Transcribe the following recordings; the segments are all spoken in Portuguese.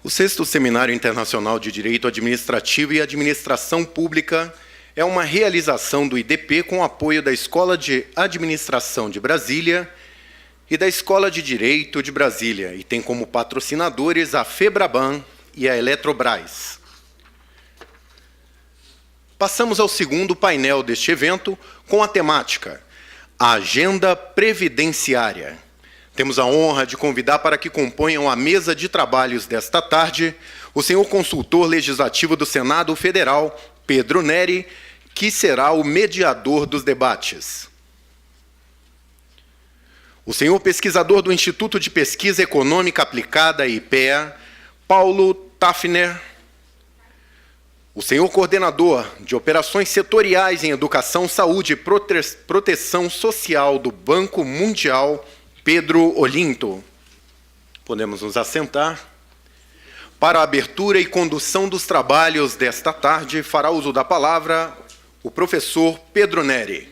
O 6º Seminário Internacional de Direito Administrativo e Administração Pública é uma realização do IDP com apoio da Escola de Administração de Brasília e da Escola de Direito de Brasília, e tem como patrocinadores a FEBRABAN e a Eletrobras. Passamos ao segundo painel deste evento, com a temática A Agenda Previdenciária. Temos a honra de convidar para que componham a mesa de trabalhos desta tarde o senhor consultor legislativo do Senado Federal, Pedro Neri, que será o mediador dos debates. O senhor pesquisador do Instituto de Pesquisa Econômica Aplicada, IPEA, Paulo Tafner. O senhor coordenador de operações setoriais em educação, saúde e proteção social do Banco Mundial, Pedro Olinto. Podemos nos assentar. Para a abertura e condução dos trabalhos desta tarde, fará uso da palavra o professor Pedro Neri.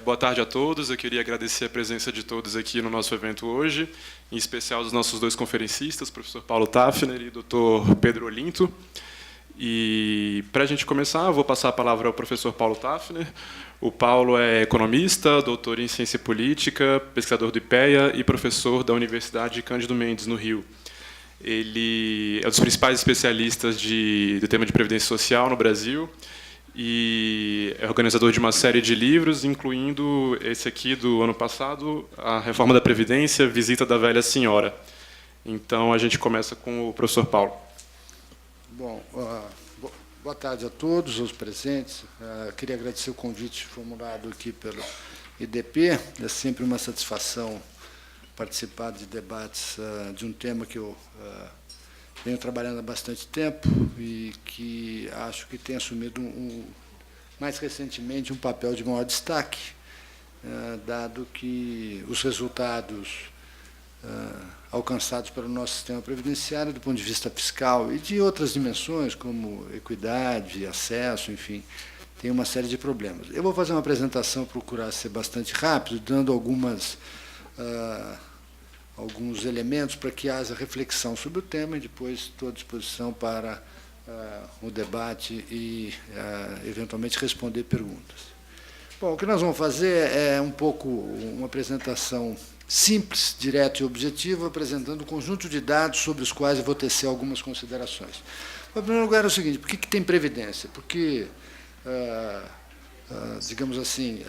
Boa tarde a todos. Eu queria agradecer a presença de todos aqui no nosso evento hoje, em especial dos nossos dois conferencistas, o professor Paulo Tafner e o doutor Pedro Olinto. E, para a gente começar, eu vou passar a palavra ao professor Paulo Tafner. O Paulo é economista, doutor em ciência política, pesquisador do IPEA e professor da Universidade Cândido Mendes, no Rio. Ele é um dos principais especialistas do tema de previdência social no Brasil e é organizador de uma série de livros, incluindo esse aqui do ano passado, A Reforma da Previdência, Visita da Velha Senhora. Então, a gente começa com o professor Paulo. Bom, boa tarde a todos os presentes. Queria agradecer o convite formulado aqui pelo IDP. É sempre uma satisfação participar de debates de um tema que eu venho trabalhando há bastante tempo e que acho que tem assumido, mais recentemente, um papel de maior destaque, dado que os resultados alcançados pelo nosso sistema previdenciário, do ponto de vista fiscal e de outras dimensões, como equidade, acesso, enfim, tem uma série de problemas. Eu vou fazer uma apresentação, procurar ser bastante rápido, dando alguns elementos para que haja reflexão sobre o tema e depois estou à disposição para o debate e, eventualmente, responder perguntas. Bom, o que nós vamos fazer é um pouco uma apresentação simples, direta e objetiva, apresentando um conjunto de dados sobre os quais eu vou tecer algumas considerações. Em primeiro lugar, é o seguinte: por que tem previdência? Porque, digamos assim,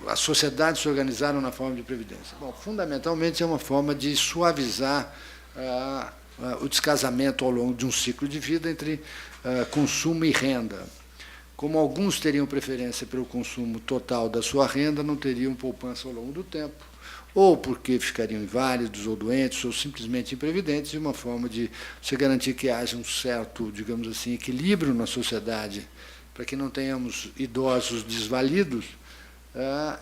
as sociedades se organizaram na forma de previdência. Bom, fundamentalmente é uma forma de suavizar o descasamento ao longo de um ciclo de vida entre consumo e renda. Como alguns teriam preferência pelo consumo total da sua renda, não teriam poupança ao longo do tempo, ou porque ficariam inválidos ou doentes, ou simplesmente imprevidentes, de uma forma de se garantir que haja um certo, digamos assim, equilíbrio na sociedade, para que não tenhamos idosos desvalidos,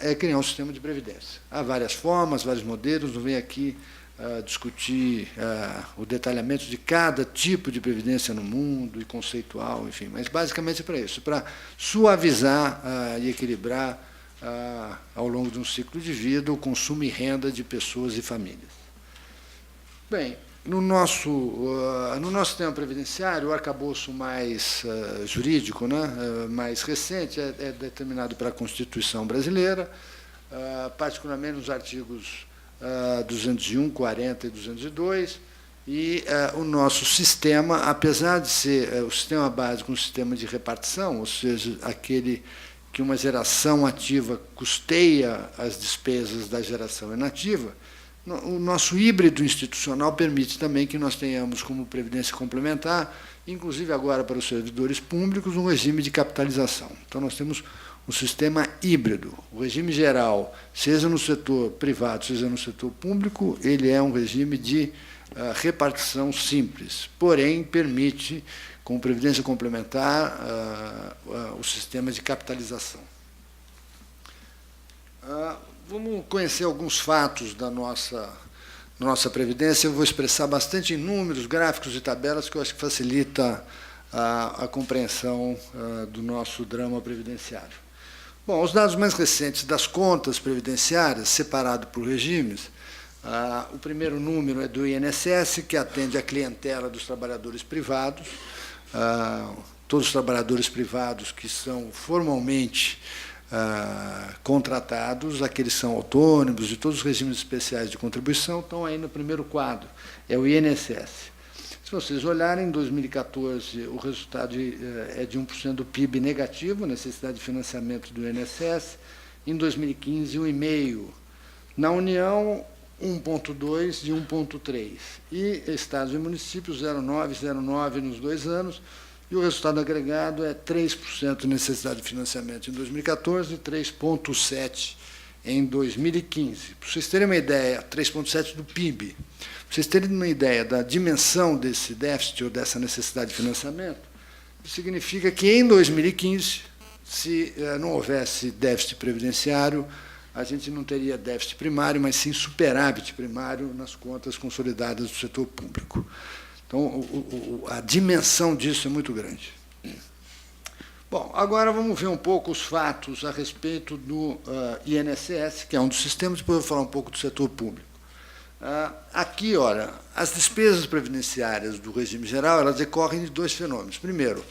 é criar um sistema de previdência. Há várias formas, vários modelos, não vem aqui discutir o detalhamento de cada tipo de previdência no mundo, e conceitual, enfim, mas basicamente é para isso, para suavizar e equilibrar ao longo de um ciclo de vida o consumo e renda de pessoas e famílias. Bem, no nosso sistema previdenciário, o arcabouço mais jurídico, mais recente, é determinado pela Constituição brasileira, particularmente nos artigos 201, 40 e 202, e o nosso sistema, apesar de ser o sistema básico um sistema de repartição, ou seja, aquele que uma geração ativa custeia as despesas da geração inativa, o nosso híbrido institucional permite também que nós tenhamos como previdência complementar, inclusive agora para os servidores públicos, um regime de capitalização. Então, nós temos um sistema híbrido. O regime geral, seja no setor privado, seja no setor público, ele é um regime de repartição simples, porém permite, com previdência complementar, o sistema de capitalização. Vamos conhecer alguns fatos da nossa previdência. Eu vou expressar bastante em números, gráficos e tabelas, que eu acho que facilita a compreensão do nosso drama previdenciário. Bom, os dados mais recentes das contas previdenciárias, separado por regimes, O primeiro número é do INSS, que atende a clientela dos trabalhadores privados, todos os trabalhadores privados que são formalmente contratados, aqueles que são autônomos e todos os regimes especiais de contribuição estão aí no primeiro quadro, é o INSS. Se vocês olharem, em 2014, o resultado é de 1% do PIB negativo, necessidade de financiamento do INSS. Em 2015, 1,5%. Na União, 1,2% de 1,3%. E estados e municípios, 0,9% nos 2 anos. E o resultado agregado é 3% de necessidade de financiamento em 2014 e 3,7% em 2015. Para vocês terem uma ideia, 3,7% do PIB. Para vocês terem uma ideia da dimensão desse déficit ou dessa necessidade de financiamento, isso significa que, em 2015, se não houvesse déficit previdenciário, a gente não teria déficit primário, mas sim superávit primário nas contas consolidadas do setor público. Então, a dimensão disso é muito grande. Bom, agora vamos ver um pouco os fatos a respeito do INSS, que é um dos sistemas, depois eu vou falar um pouco do setor público. Aqui, olha, as despesas previdenciárias do regime geral, elas decorrem de 2 fenômenos. Primeiro,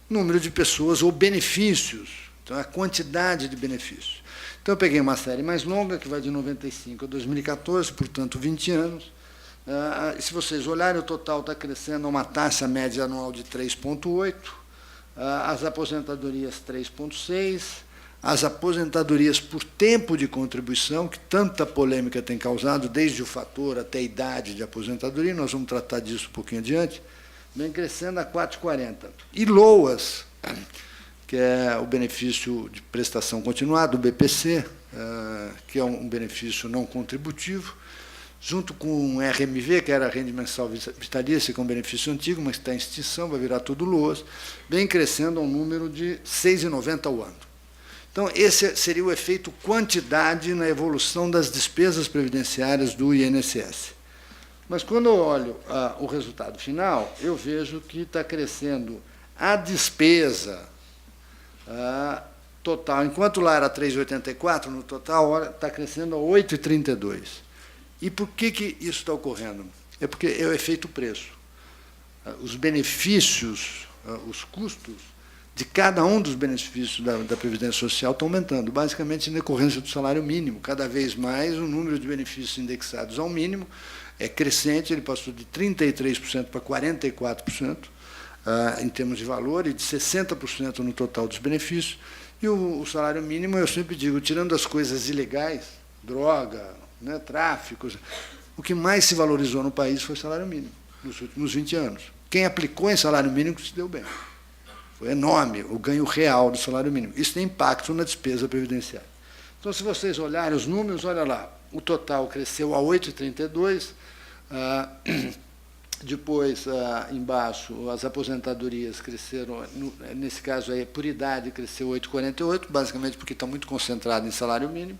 número de pessoas ou benefícios, então a quantidade de benefícios. Então, eu peguei uma série mais longa, que vai de 95 a 2014, portanto, 20 anos. E se vocês olharem, o total está crescendo a uma taxa média anual de 3,8%, as aposentadorias 3,6%, as aposentadorias por tempo de contribuição, que tanta polêmica tem causado, desde o fator até a idade de aposentadoria, nós vamos tratar disso um pouquinho adiante, vem crescendo a 4,40%. E LOAS, que é o benefício de prestação continuada, o BPC, que é um benefício não contributivo, junto com o RMV, que era a renda mensal vitalícia, que é um benefício antigo, mas está em extinção, vai virar tudo LOAS, vem crescendo a um número de 6,90 ao ano. Então, esse seria o efeito quantidade na evolução das despesas previdenciárias do INSS. Mas, quando eu olho o resultado final, eu vejo que está crescendo a despesa total. Enquanto lá era 3,84, no total está crescendo a 8,32. E por que isso está ocorrendo? É porque é o efeito preço. Os benefícios, os custos de cada um dos benefícios da Previdência Social estão aumentando, basicamente em decorrência do salário mínimo. Cada vez mais o número de benefícios indexados ao mínimo é crescente, ele passou de 33% para 44%, em termos de valor, e de 60% no total dos benefícios. E o salário mínimo, eu sempre digo, tirando as coisas ilegais, droga, tráfico, o que mais se valorizou no país foi o salário mínimo, nos últimos 20 anos. Quem aplicou em salário mínimo se deu bem. Foi enorme o ganho real do salário mínimo. Isso tem impacto na despesa previdenciária. Então, se vocês olharem os números, olha lá, o total cresceu a 8,32, depois, embaixo, as aposentadorias cresceram, nesse caso, aí, por idade, cresceu 8,48, basicamente porque está muito concentrado em salário mínimo.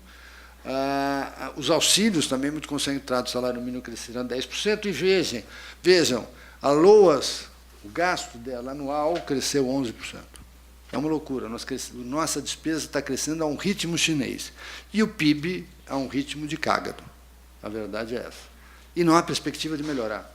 Os auxílios também muito concentrados, salário mínimo cresceram 10%, e vejam, a LOAS, o gasto dela anual cresceu 11%. É uma loucura. Nossa despesa está crescendo a um ritmo chinês. E o PIB a um ritmo de cágado. A verdade é essa. E não há perspectiva de melhorar.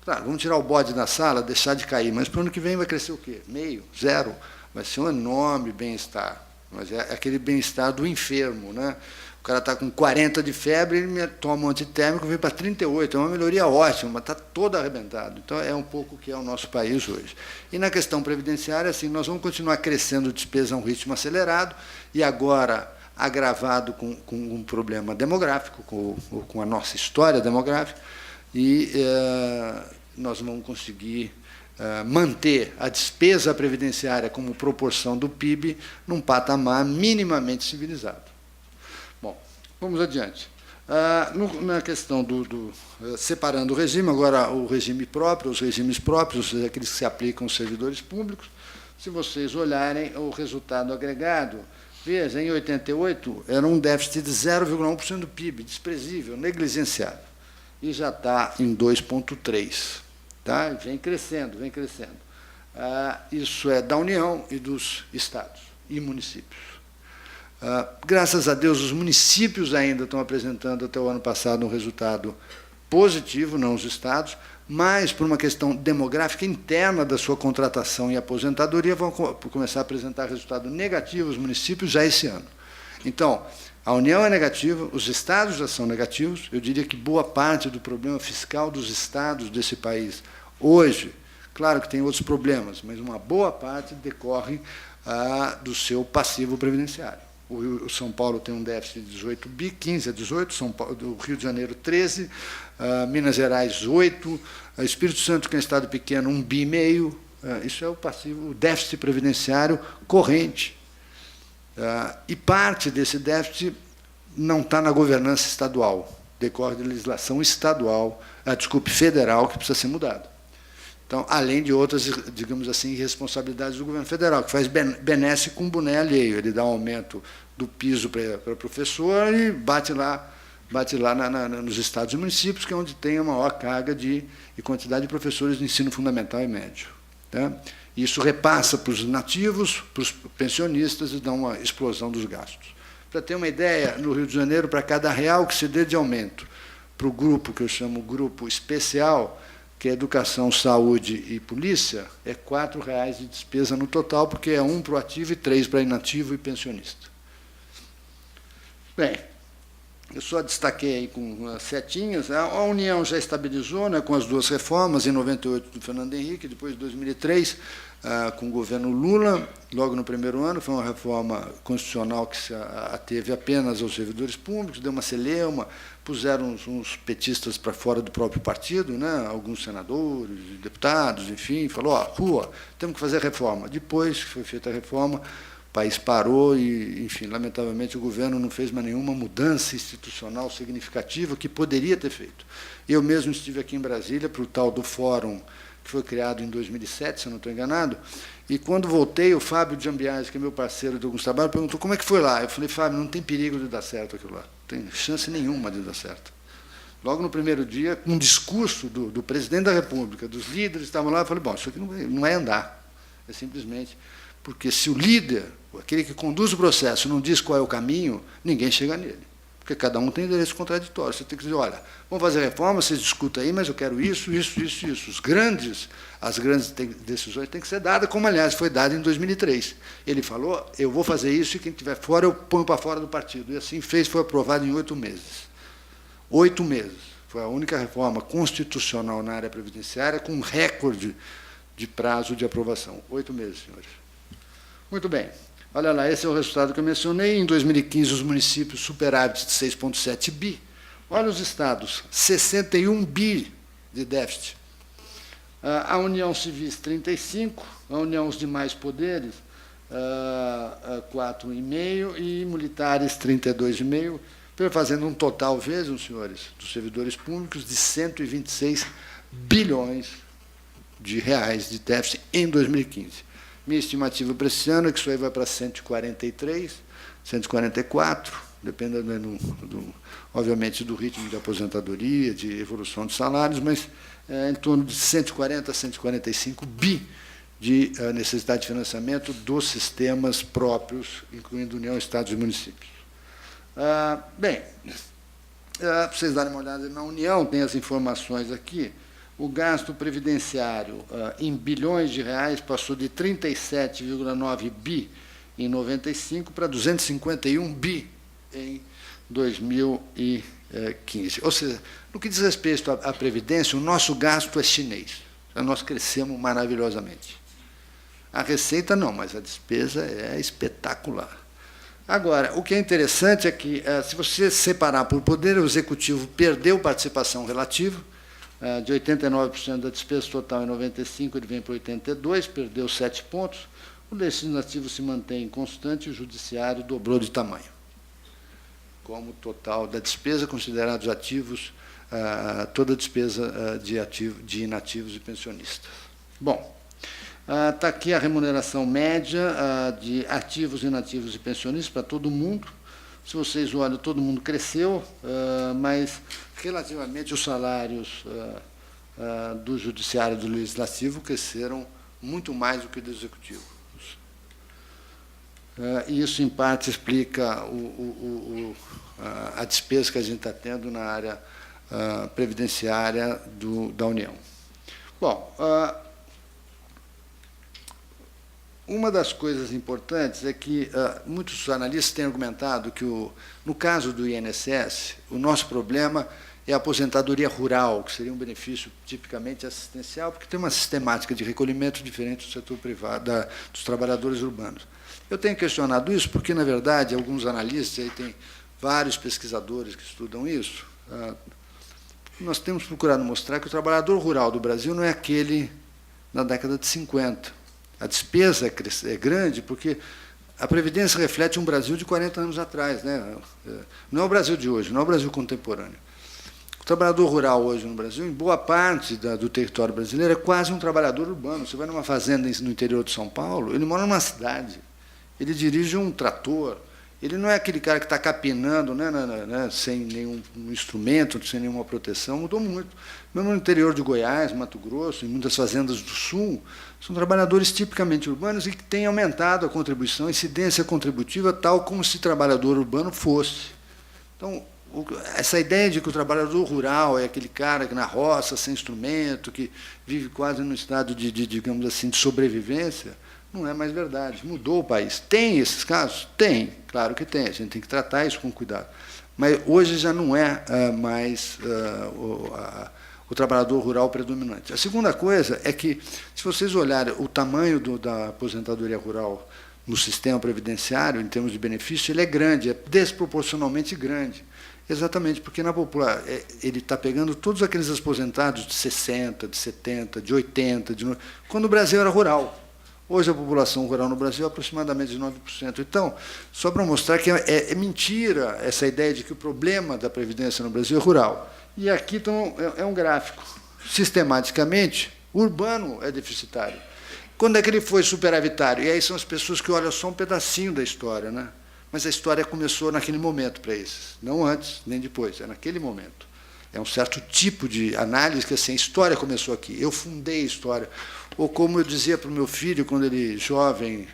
Claro, vamos tirar o bode da sala, deixar de cair, mas para o ano que vem vai crescer o quê? 0,5%, 0%. Vai ser um enorme bem-estar. Mas é aquele bem-estar do enfermo, né? O cara está com 40 de febre, ele toma um antitérmico, vem para 38, é uma melhoria ótima, mas está todo arrebentado. Então, é um pouco o que é o nosso país hoje. E na questão previdenciária, assim, nós vamos continuar crescendo despesa a um ritmo acelerado, e agora agravado com um problema demográfico, com a nossa história demográfica, e nós vamos conseguir manter a despesa previdenciária como proporção do PIB num patamar minimamente civilizado. Bom, vamos adiante. Na questão separando o regime, agora o regime próprio, os regimes próprios, aqueles que se aplicam aos servidores públicos, se vocês olharem o resultado agregado, veja, em 88 era um déficit de 0,1% do PIB, desprezível, negligenciável, e já está em 2,3%. Tá? Vem crescendo, vem crescendo. Isso é da União e dos estados e municípios. Graças a Deus, os municípios ainda estão apresentando, até o ano passado, um resultado positivo, não os estados, mas, por uma questão demográfica interna da sua contratação e aposentadoria, vão começar a apresentar resultado negativo os municípios já esse ano. Então, a União é negativa, os estados já são negativos, eu diria que boa parte do problema fiscal dos estados desse país hoje, claro que tem outros problemas, mas uma boa parte decorre do seu passivo previdenciário. O São Paulo tem um déficit de 18 bi, 15 a 18, São Paulo, do Rio de Janeiro 13, Minas Gerais 8, Espírito Santo, que é um estado pequeno, 1,5 bi, isso é o passivo, o déficit previdenciário corrente. E parte desse déficit não está na governança estadual, decorre de legislação estadual, federal, que precisa ser mudada. Então, além de outras, digamos assim, responsabilidades do governo federal, que faz benesse com boné alheio. Ele dá um aumento do piso para professor e bate lá nos estados e municípios, que é onde tem a maior carga e quantidade de professores de ensino fundamental e médio. Tá? Isso repassa para os nativos, para os pensionistas e dá uma explosão dos gastos. Para ter uma ideia, no Rio de Janeiro, para cada real que se dê de aumento para o grupo, que eu chamo grupo especial, que é educação, saúde e polícia, é R$ 4,00 de despesa no total, porque é 1 para o ativo e 3 para inativo e pensionista. Bem, eu só destaquei aí com setinhas. A União já estabilizou, né, com as duas reformas, em 98 do Fernando Henrique, depois de 2003, com o governo Lula, logo no primeiro ano, foi uma reforma constitucional que se ateve apenas aos servidores públicos, deu uma celeuma, puseram uns petistas para fora do próprio partido, né, alguns senadores, deputados, enfim, falou, rua, temos que fazer reforma. Depois que foi feita a reforma, o país parou e, enfim, lamentavelmente, o governo não fez mais nenhuma mudança institucional significativa que poderia ter feito. Eu mesmo estive aqui em Brasília para o tal do fórum que foi criado em 2007, se eu não estou enganado, e quando voltei, o Fábio Giambiase, que é meu parceiro de alguns trabalhos, perguntou como é que foi lá. Eu falei, Fábio, não tem perigo de dar certo aquilo lá, não tem chance nenhuma de dar certo. Logo no primeiro dia, com um discurso do presidente da República, dos líderes estavam lá, eu falei, bom, isso aqui não vai andar, é simplesmente porque se o líder, aquele que conduz o processo, não diz qual é o caminho, ninguém chega nele. Porque cada um tem endereço contraditório. Você tem que dizer, olha, vamos fazer reforma, vocês discutem aí, mas eu quero isso, isso, isso, isso. As grandes decisões têm que ser dadas, como, aliás, foi dada em 2003. Ele falou, eu vou fazer isso e quem estiver fora, eu ponho para fora do partido. E assim fez, foi aprovado em 8 meses. 8 meses. Foi a única reforma constitucional na área previdenciária com um recorde de prazo de aprovação. 8 meses, senhores. Muito bem. Olha lá, esse é o resultado que eu mencionei. Em 2015, os municípios superávit de 6,7 bi. Olha os estados, 61 bi de déficit. A União Civis, 35. A União, os demais poderes, 4,5. E militares, 32,5. Fazendo um total, vejam, senhores, dos servidores públicos, de 126 bilhões de reais de déficit em 2015. Minha estimativa para esse ano é que isso aí vai para 143, 144, dependendo, obviamente, do ritmo de aposentadoria, de evolução de salários, mas em torno de 140 a 145 bi de necessidade de financiamento dos sistemas próprios, incluindo União, Estados e municípios. Bem, para vocês darem uma olhada na União, tem as informações aqui. O gasto previdenciário em bilhões de reais passou de 37,9 bi em 95 para 251 bi em 2015. Ou seja, no que diz respeito à Previdência, o nosso gasto é chinês. Nós crescemos maravilhosamente. A receita não, mas a despesa é espetacular. Agora, o que é interessante é que, se você separar por poder, o Executivo perdeu participação relativa, de 89% da despesa total em 95, ele vem para 82, perdeu 7 pontos. O Legislativo se mantém constante e o Judiciário dobrou de tamanho. Como total da despesa, considerados ativos, toda a despesa de inativos e pensionistas. Bom, está aqui a remuneração média de ativos, inativos e pensionistas para todo mundo. Se vocês olham, todo mundo cresceu, mas, relativamente, os salários do Judiciário e do Legislativo cresceram muito mais do que do Executivo. e isso, em parte, explica a despesa que a gente está tendo na área previdenciária da União. Bom, uma das coisas importantes é que muitos analistas têm argumentado que, no caso do INSS, o nosso problema é a aposentadoria rural, que seria um benefício tipicamente assistencial, porque tem uma sistemática de recolhimento diferente do setor privado, dos trabalhadores urbanos. Eu tenho questionado isso porque, na verdade, alguns analistas, aí tem vários pesquisadores que estudam isso, nós temos procurado mostrar que o trabalhador rural do Brasil não é aquele na década de 50. A despesa é grande porque a Previdência reflete um Brasil de 40 anos atrás, né? Não é o Brasil de hoje, não é o Brasil contemporâneo. O trabalhador rural hoje no Brasil, em boa parte do território brasileiro, é quase um trabalhador urbano. Você vai numa fazenda no interior de São Paulo, ele mora numa cidade, ele dirige um trator, ele não é aquele cara que está capinando, né, sem nenhum instrumento, sem nenhuma proteção, mudou muito. Mesmo no interior de Goiás, Mato Grosso, em muitas fazendas do Sul, são trabalhadores tipicamente urbanos e que têm aumentado a contribuição, a incidência contributiva, tal como se trabalhador urbano fosse. Então, essa ideia de que o trabalhador rural é aquele cara que na roça, sem instrumento, que vive quase num estado digamos assim, de sobrevivência, não é mais verdade. Mudou o país. Tem esses casos? Tem, claro que tem. A gente tem que tratar isso com cuidado. Mas hoje já não é mais o trabalhador rural predominante. A segunda coisa é que, se vocês olharem o tamanho da aposentadoria rural no sistema previdenciário, em termos de benefício, ele é grande, é desproporcionalmente grande. Exatamente, porque na população ele está pegando todos aqueles aposentados de 60, de 70, de 80, quando o Brasil era rural. Hoje a população rural no Brasil é aproximadamente de 9%. Então, só para mostrar que é mentira essa ideia de que o problema da Previdência no Brasil é rural. E aqui então, é um gráfico. Sistematicamente, o urbano é deficitário. Quando é que ele foi superavitário? E aí são as pessoas que olham só um pedacinho da história, né? Mas a história começou naquele momento para esses, não antes nem depois, é naquele momento. É um certo tipo de análise que assim, a história começou aqui, eu fundei a história. Ou como eu dizia para o meu filho, quando ele jovem,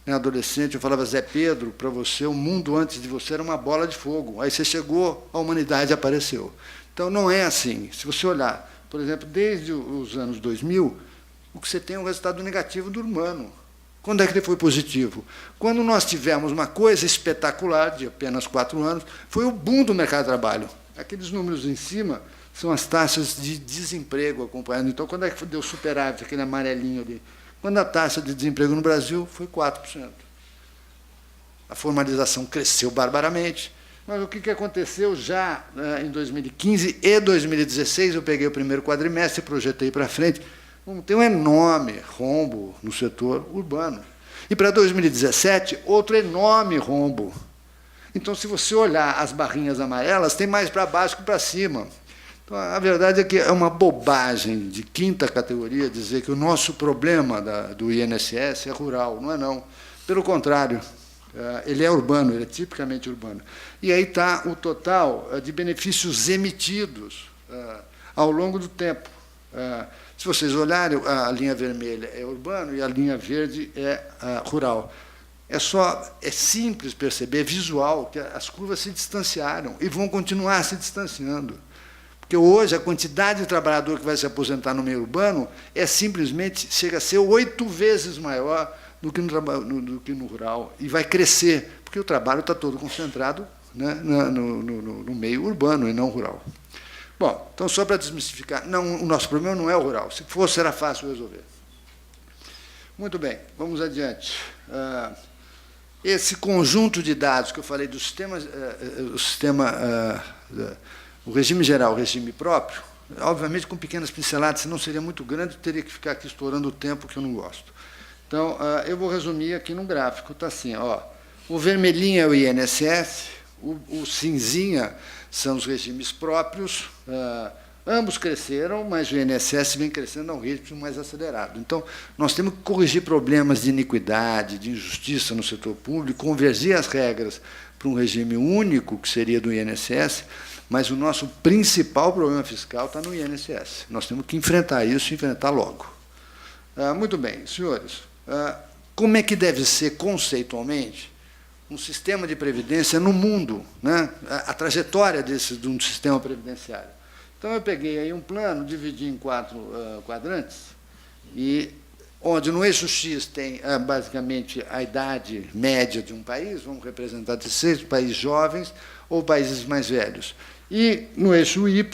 né, adolescente, eu falava, Zé Pedro, para você, o mundo antes de você era uma bola de fogo. Aí você chegou, a humanidade apareceu. Então, não é assim. Se você olhar, por exemplo, desde os anos 2000, o que você tem é um resultado negativo do urbano. Quando é que ele foi positivo? Quando nós tivemos uma coisa espetacular, de apenas 4 anos, foi o boom do mercado de trabalho. Aqueles números em cima são as taxas de desemprego acompanhando. Então, quando é que deu superávit, aquele amarelinho ali? Quando a taxa de desemprego no Brasil foi 4%. A formalização cresceu barbaramente. Mas o que aconteceu já em 2015 e 2016, eu peguei o primeiro quadrimestre e projetei para frente, tem um enorme rombo no setor urbano. E para 2017, outro enorme rombo. Então, se você olhar as barrinhas amarelas, tem mais para baixo que para cima. Então, a verdade é que é uma bobagem de quinta categoria dizer que o nosso problema do INSS é rural. Não é, não. Pelo contrário, ele é urbano, ele é tipicamente urbano. E aí está o total de benefícios emitidos ao longo do tempo. Se vocês olharem, a linha vermelha é urbano e a linha verde é rural. É simples perceber, é visual, que as curvas se distanciaram e vão continuar se distanciando. Porque hoje a quantidade de trabalhador que vai se aposentar no meio urbano simplesmente chega a ser 8 vezes maior do que no rural. E vai crescer, porque o trabalho está todo concentrado, né, no meio urbano e não rural. Bom, então, só para desmistificar, não, o nosso problema não é o rural. Se fosse, era fácil resolver. Muito bem, vamos adiante. Esse conjunto de dados que eu falei do sistema, o regime geral, o regime próprio, obviamente com pequenas pinceladas, senão seria muito grande, teria que ficar aqui estourando o tempo que eu não gosto. Então, eu vou resumir aqui no gráfico. Está assim, ó, o vermelhinho é o INSS, o cinzinha são os regimes próprios, ambos cresceram, mas o INSS vem crescendo a um ritmo mais acelerado. Então, nós temos que corrigir problemas de iniquidade, de injustiça no setor público, convergir as regras para um regime único, que seria do INSS, mas o nosso principal problema fiscal está no INSS. Nós temos que enfrentar isso e enfrentar logo. Muito bem, senhores. como é que deve ser, conceitualmente, um sistema de previdência no mundo, né? A trajetória de um sistema previdenciário. Então, eu peguei aí um plano, dividi em 4 quadrantes, e onde no eixo X tem, basicamente, a idade média de um país, vamos representar 16 países jovens ou países mais velhos. E, no eixo Y,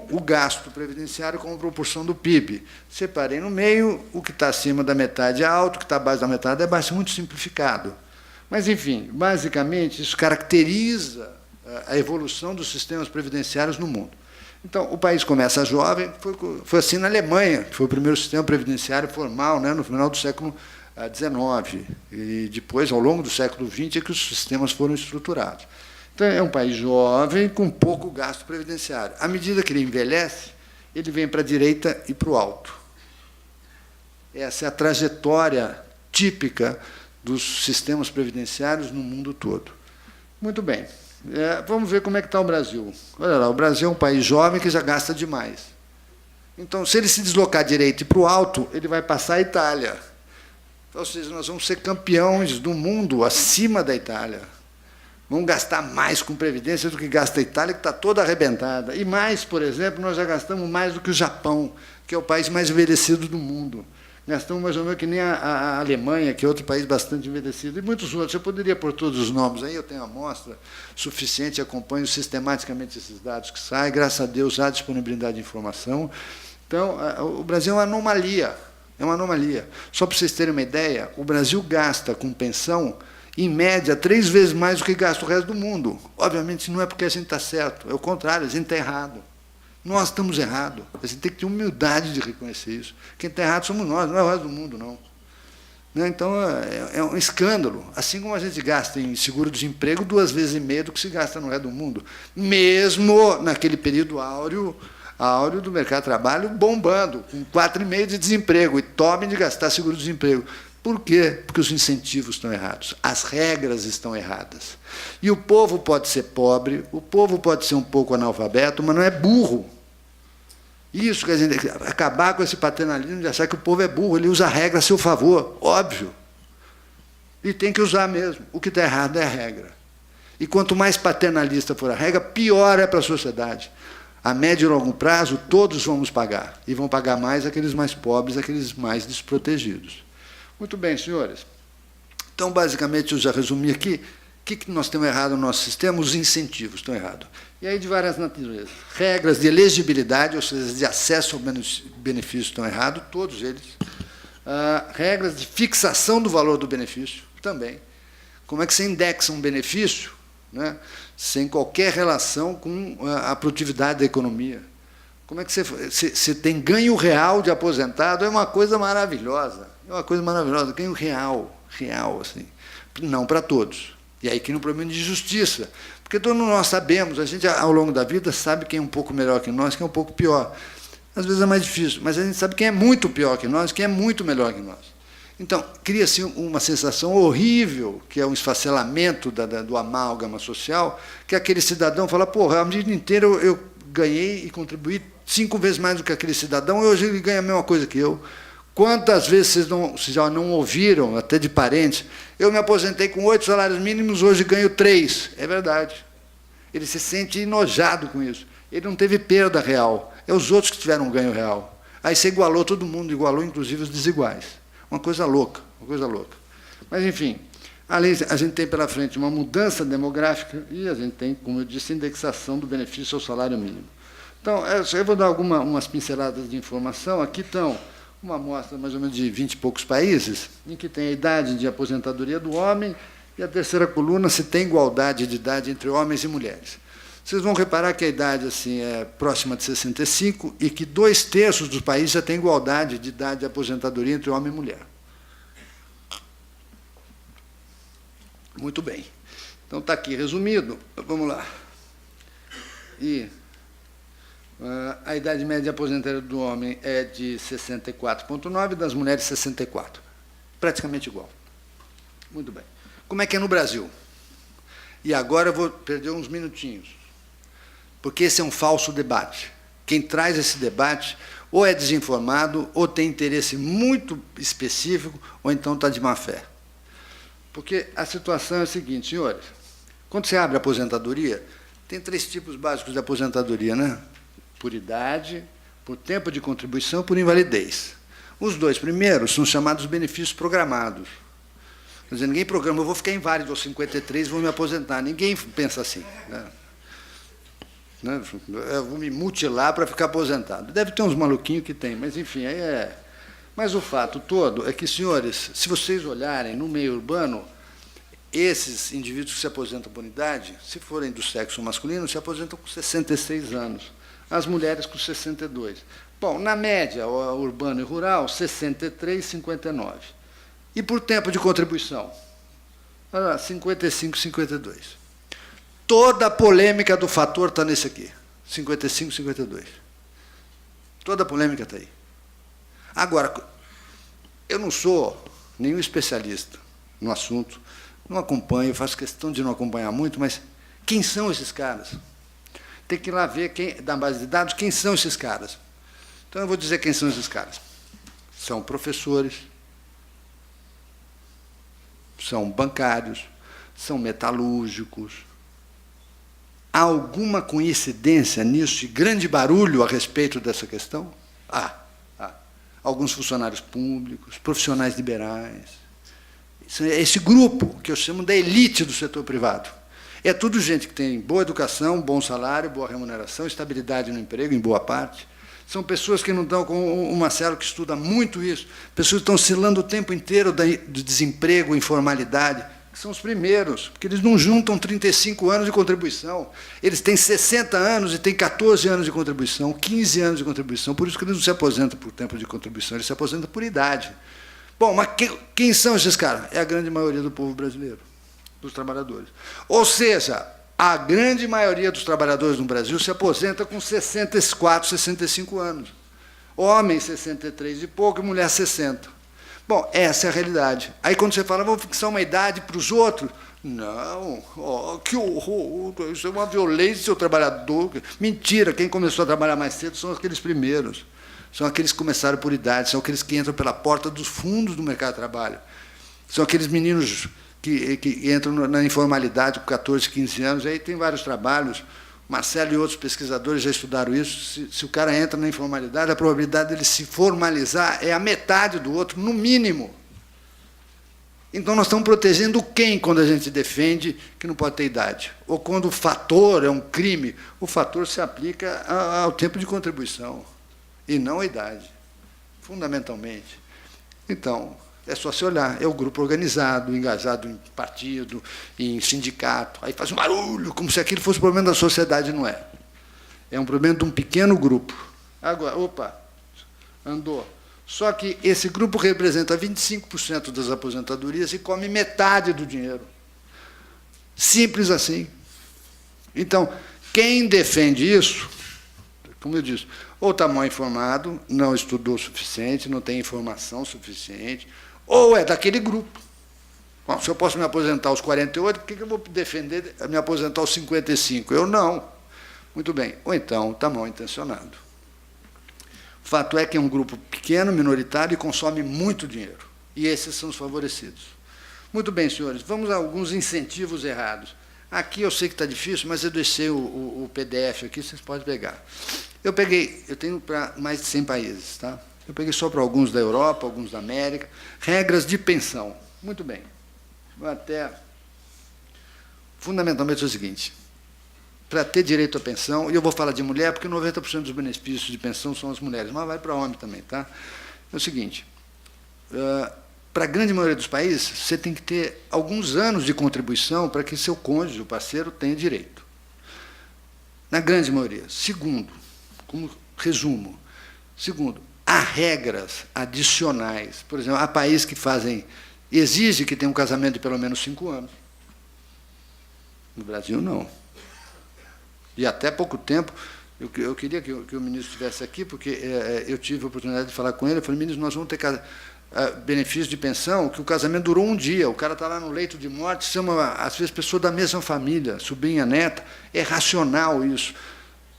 o gasto previdenciário como proporção do PIB. Separei no meio, o que está acima da metade é alto, o que está abaixo da metade é baixo, muito simplificado. Mas, enfim, basicamente, isso caracteriza a evolução dos sistemas previdenciários no mundo. Então, o país começa jovem, foi assim na Alemanha, que foi o primeiro sistema previdenciário formal, né, no final do século XIX. E depois, ao longo do século XX, é que os sistemas foram estruturados. Então, é um país jovem com pouco gasto previdenciário. À medida que ele envelhece, ele vem para a direita e para o alto. Essa é a trajetória típica dos sistemas previdenciários no mundo todo. Muito bem. Vamos ver como é que está o Brasil. Olha lá, o Brasil é um país jovem que já gasta demais. Então, se ele se deslocar à direita e para o alto, ele vai passar a Itália. Ou seja, nós vamos ser campeões do mundo acima da Itália. Vamos gastar mais com previdência do que gasta a Itália, que está toda arrebentada. E mais, por exemplo, nós já gastamos mais do que o Japão, que é o país mais envelhecido do mundo. Gastamos mais ou menos que nem a Alemanha, que é outro país bastante envelhecido, e muitos outros. Eu poderia pôr todos os nomes aí, eu tenho amostra suficiente, acompanho sistematicamente esses dados que saem, graças a Deus há disponibilidade de informação. Então, o Brasil é uma anomalia, Só para vocês terem uma ideia, o Brasil gasta com pensão, em média, 3 vezes mais do que gasta o resto do mundo. Obviamente, não é porque a gente está certo, é o contrário, a gente está errado. Nós estamos errados. A gente tem que ter humildade de reconhecer isso. Quem está errado somos nós, não é o resto do mundo, não. Então, é um escândalo. Assim como a gente gasta em seguro-desemprego 2,5 vezes do que se gasta no resto do mundo. Mesmo naquele período áureo do mercado de trabalho bombando, com 4,5% de desemprego, e tomem de gastar seguro-desemprego. Por quê? Porque os incentivos estão errados, as regras estão erradas. E o povo pode ser pobre, o povo pode ser um pouco analfabeto, mas não é burro. Isso, quer dizer, acabar com esse paternalismo de achar que o povo é burro, ele usa a regra a seu favor, óbvio. E tem que usar mesmo. O que está errado é a regra. E quanto mais paternalista for a regra, pior é para a sociedade. A médio e longo prazo, todos vamos pagar. E vão pagar mais aqueles mais pobres, aqueles mais desprotegidos. Muito bem, senhores. Então, basicamente, eu já resumi aqui. O que nós temos errado no nosso sistema? Os incentivos estão errados. E aí, de várias naturezas. Regras de elegibilidade, ou seja, de acesso ao benefício estão errados, todos eles. Regras de fixação do valor do benefício, também. Como é que você indexa um benefício, né, sem qualquer relação com a produtividade da economia? Como é que você tem ganho real de aposentado? É uma coisa maravilhosa. Ganho real, assim. Não para todos. E aí cria um problema de justiça. Porque todos nós sabemos, a gente, ao longo da vida, sabe quem é um pouco melhor que nós, quem é um pouco pior. Às vezes é mais difícil, mas a gente sabe quem é muito pior que nós, quem é muito melhor que nós. Então, cria-se uma sensação horrível, que é um esfacelamento do amálgama social, que aquele cidadão fala, porra, a vida inteira eu ganhei e contribuí 5 vezes mais do que aquele cidadão, e hoje ele ganha a mesma coisa que eu. Quantas vezes vocês já não ouviram, até de parentes, eu me aposentei com 8 salários mínimos, hoje ganho 3. É verdade. Ele se sente enojado com isso. Ele não teve perda real. É os outros que tiveram um ganho real. Aí você igualou todo mundo, igualou inclusive os desiguais. Uma coisa louca. Mas, enfim, além, a gente tem pela frente uma mudança demográfica e a gente tem, como eu disse, indexação do benefício ao salário mínimo. Então, eu vou dar umas pinceladas de informação. Aqui estão uma amostra mais ou menos de 20 e poucos países, em que tem a idade de aposentadoria do homem, e a terceira coluna se tem igualdade de idade entre homens e mulheres. Vocês vão reparar que a idade assim, é próxima de 65 e que 2/3 dos países já têm igualdade de idade de aposentadoria entre homem e mulher. Muito bem. Então, está aqui resumido. Vamos lá. E a idade média de aposentadoria do homem é de 64,9, das mulheres 64. Praticamente igual. Muito bem. Como é que é no Brasil? E agora eu vou perder uns minutinhos, porque esse é um falso debate. Quem traz esse debate, ou é desinformado, ou tem interesse muito específico, ou então está de má fé. Porque a situação é a seguinte, senhores, quando você abre a aposentadoria, tem 3 tipos básicos de aposentadoria, né? Por idade, por tempo de contribuição, por invalidez. Os 2 primeiros são chamados benefícios programados. Quer dizer, ninguém programa, eu vou ficar inválido aos 53, vou me aposentar. Ninguém pensa assim, né? Eu vou me mutilar para ficar aposentado. Deve ter uns maluquinhos que tem, mas, enfim, aí é... Mas o fato todo é que, senhores, se vocês olharem no meio urbano, esses indivíduos que se aposentam por idade, se forem do sexo masculino, se aposentam com 66 anos. As mulheres com 62. Bom, na média, urbano e rural, 63, 59. E por tempo de contribuição? 55, 52. Toda a polêmica do fator está nesse aqui, 55, 52. Toda a polêmica está aí. Agora, eu não sou nenhum especialista no assunto, não acompanho, faço questão de não acompanhar muito, mas quem são esses caras? Tem que ir lá ver, da base de dados, quem são esses caras. Então, eu vou dizer quem são esses caras. São professores, são bancários, são metalúrgicos. Há alguma coincidência nisso e grande barulho a respeito dessa questão? Há. Alguns funcionários públicos, profissionais liberais. Esse grupo, que eu chamo da elite do setor privado, é tudo gente que tem boa educação, bom salário, boa remuneração, estabilidade no emprego, em boa parte. São pessoas que não estão, com o Marcelo, que estuda muito isso, pessoas que estão oscilando o tempo inteiro do desemprego, informalidade, que são os primeiros, porque eles não juntam 35 anos de contribuição. Eles têm 60 anos e têm 14 anos de contribuição, 15 anos de contribuição, por isso que eles não se aposentam por tempo de contribuição, eles se aposentam por idade. Bom, mas quem são esses caras? É a grande maioria do povo brasileiro, dos trabalhadores. Ou seja, a grande maioria dos trabalhadores no Brasil se aposenta com 64, 65 anos. Homem, 63 e pouco, e mulher, 60. Bom, essa é a realidade. Aí, quando você fala, vamos fixar uma idade para os outros, não, que horror, isso é uma violência ao trabalhador. Mentira, quem começou a trabalhar mais cedo são aqueles primeiros. São aqueles que começaram por idade, são aqueles que entram pela porta dos fundos do mercado de trabalho. São aqueles meninos que entram na informalidade com 14, 15 anos. Aí tem vários trabalhos. Marcelo e outros pesquisadores já estudaram isso. Se o cara entra na informalidade, a probabilidade dele se formalizar é a metade do outro, no mínimo. Então, nós estamos protegendo quem quando a gente defende que não pode ter idade? Ou quando o fator é um crime, o fator se aplica ao tempo de contribuição, e não à idade, fundamentalmente. Então, é só se olhar, é o grupo organizado, engajado em partido, em sindicato, aí faz um barulho, como se aquilo fosse um problema da sociedade, não é. É um problema de um pequeno grupo. Agora, opa, andou. Só que esse grupo representa 25% das aposentadorias e come metade do dinheiro. Simples assim. Então, quem defende isso, como eu disse, ou está mal informado, não estudou o suficiente, não tem informação suficiente, ou é daquele grupo. Bom, se eu posso me aposentar aos 48, por que eu vou defender me aposentar aos 55? Eu não. Muito bem. Ou então está mal intencionado. O fato é que é um grupo pequeno, minoritário, e consome muito dinheiro. E esses são os favorecidos. Muito bem, senhores, vamos a alguns incentivos errados. Aqui eu sei que está difícil, mas eu deixei o PDF aqui, vocês podem pegar. Eu tenho para mais de 100 países, tá? Eu peguei só para alguns da Europa, alguns da América. Regras de pensão. Muito bem. Fundamentalmente é o seguinte, para ter direito à pensão, e eu vou falar de mulher, porque 90% dos benefícios de pensão são as mulheres, mas vai para homem também, tá? É o seguinte, para a grande maioria dos países, você tem que ter alguns anos de contribuição para que seu cônjuge, o parceiro, tenha direito. Na grande maioria. Segundo, como resumo, há regras adicionais. Por exemplo, há países que exigem que tenha um casamento de pelo menos 5 anos. No Brasil, não. E até pouco tempo, eu queria que o ministro estivesse aqui, porque eu tive a oportunidade de falar com ele, eu falei, ministro, nós vamos ter benefício de pensão, que o casamento durou um dia, o cara está lá no leito de morte, às vezes pessoa da mesma família, sobrinha, neta, é racional isso.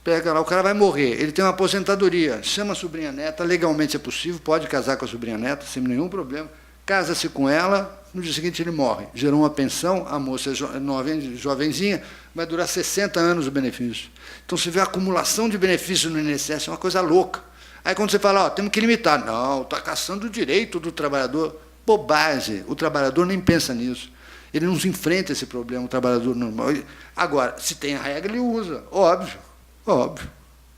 Pega lá, o cara vai morrer, ele tem uma aposentadoria, chama a sobrinha neta, legalmente é possível, pode casar com a sobrinha neta, sem nenhum problema, casa-se com ela, no dia seguinte ele morre. Gerou uma pensão, a moça é jovenzinha, vai durar 60 anos o benefício. Então, você vê a acumulação de benefícios no INSS, é uma coisa louca. Aí, quando você fala, ó, temos que limitar, não, está caçando o direito do trabalhador. Bobagem, o trabalhador nem pensa nisso. Ele não enfrenta esse problema, o trabalhador normal. Agora, se tem a regra, ele usa, óbvio,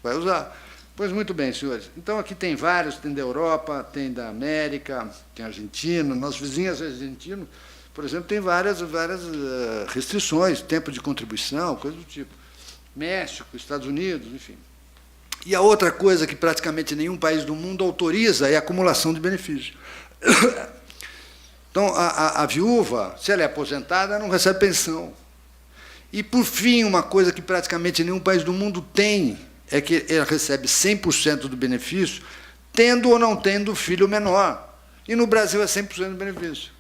vai usar. Pois muito bem, senhores. Então, aqui tem vários, tem da Europa, tem da América, tem Argentina, nossos vizinhos argentinos, por exemplo, tem várias restrições, tempo de contribuição, coisa do tipo. México, Estados Unidos, enfim. E a outra coisa que praticamente nenhum país do mundo autoriza é a acumulação de benefícios. Então, a viúva, se ela é aposentada, não recebe pensão. E, por fim, uma coisa que praticamente nenhum país do mundo tem, é que ela recebe 100% do benefício, tendo ou não tendo filho menor. E no Brasil é 100% do benefício.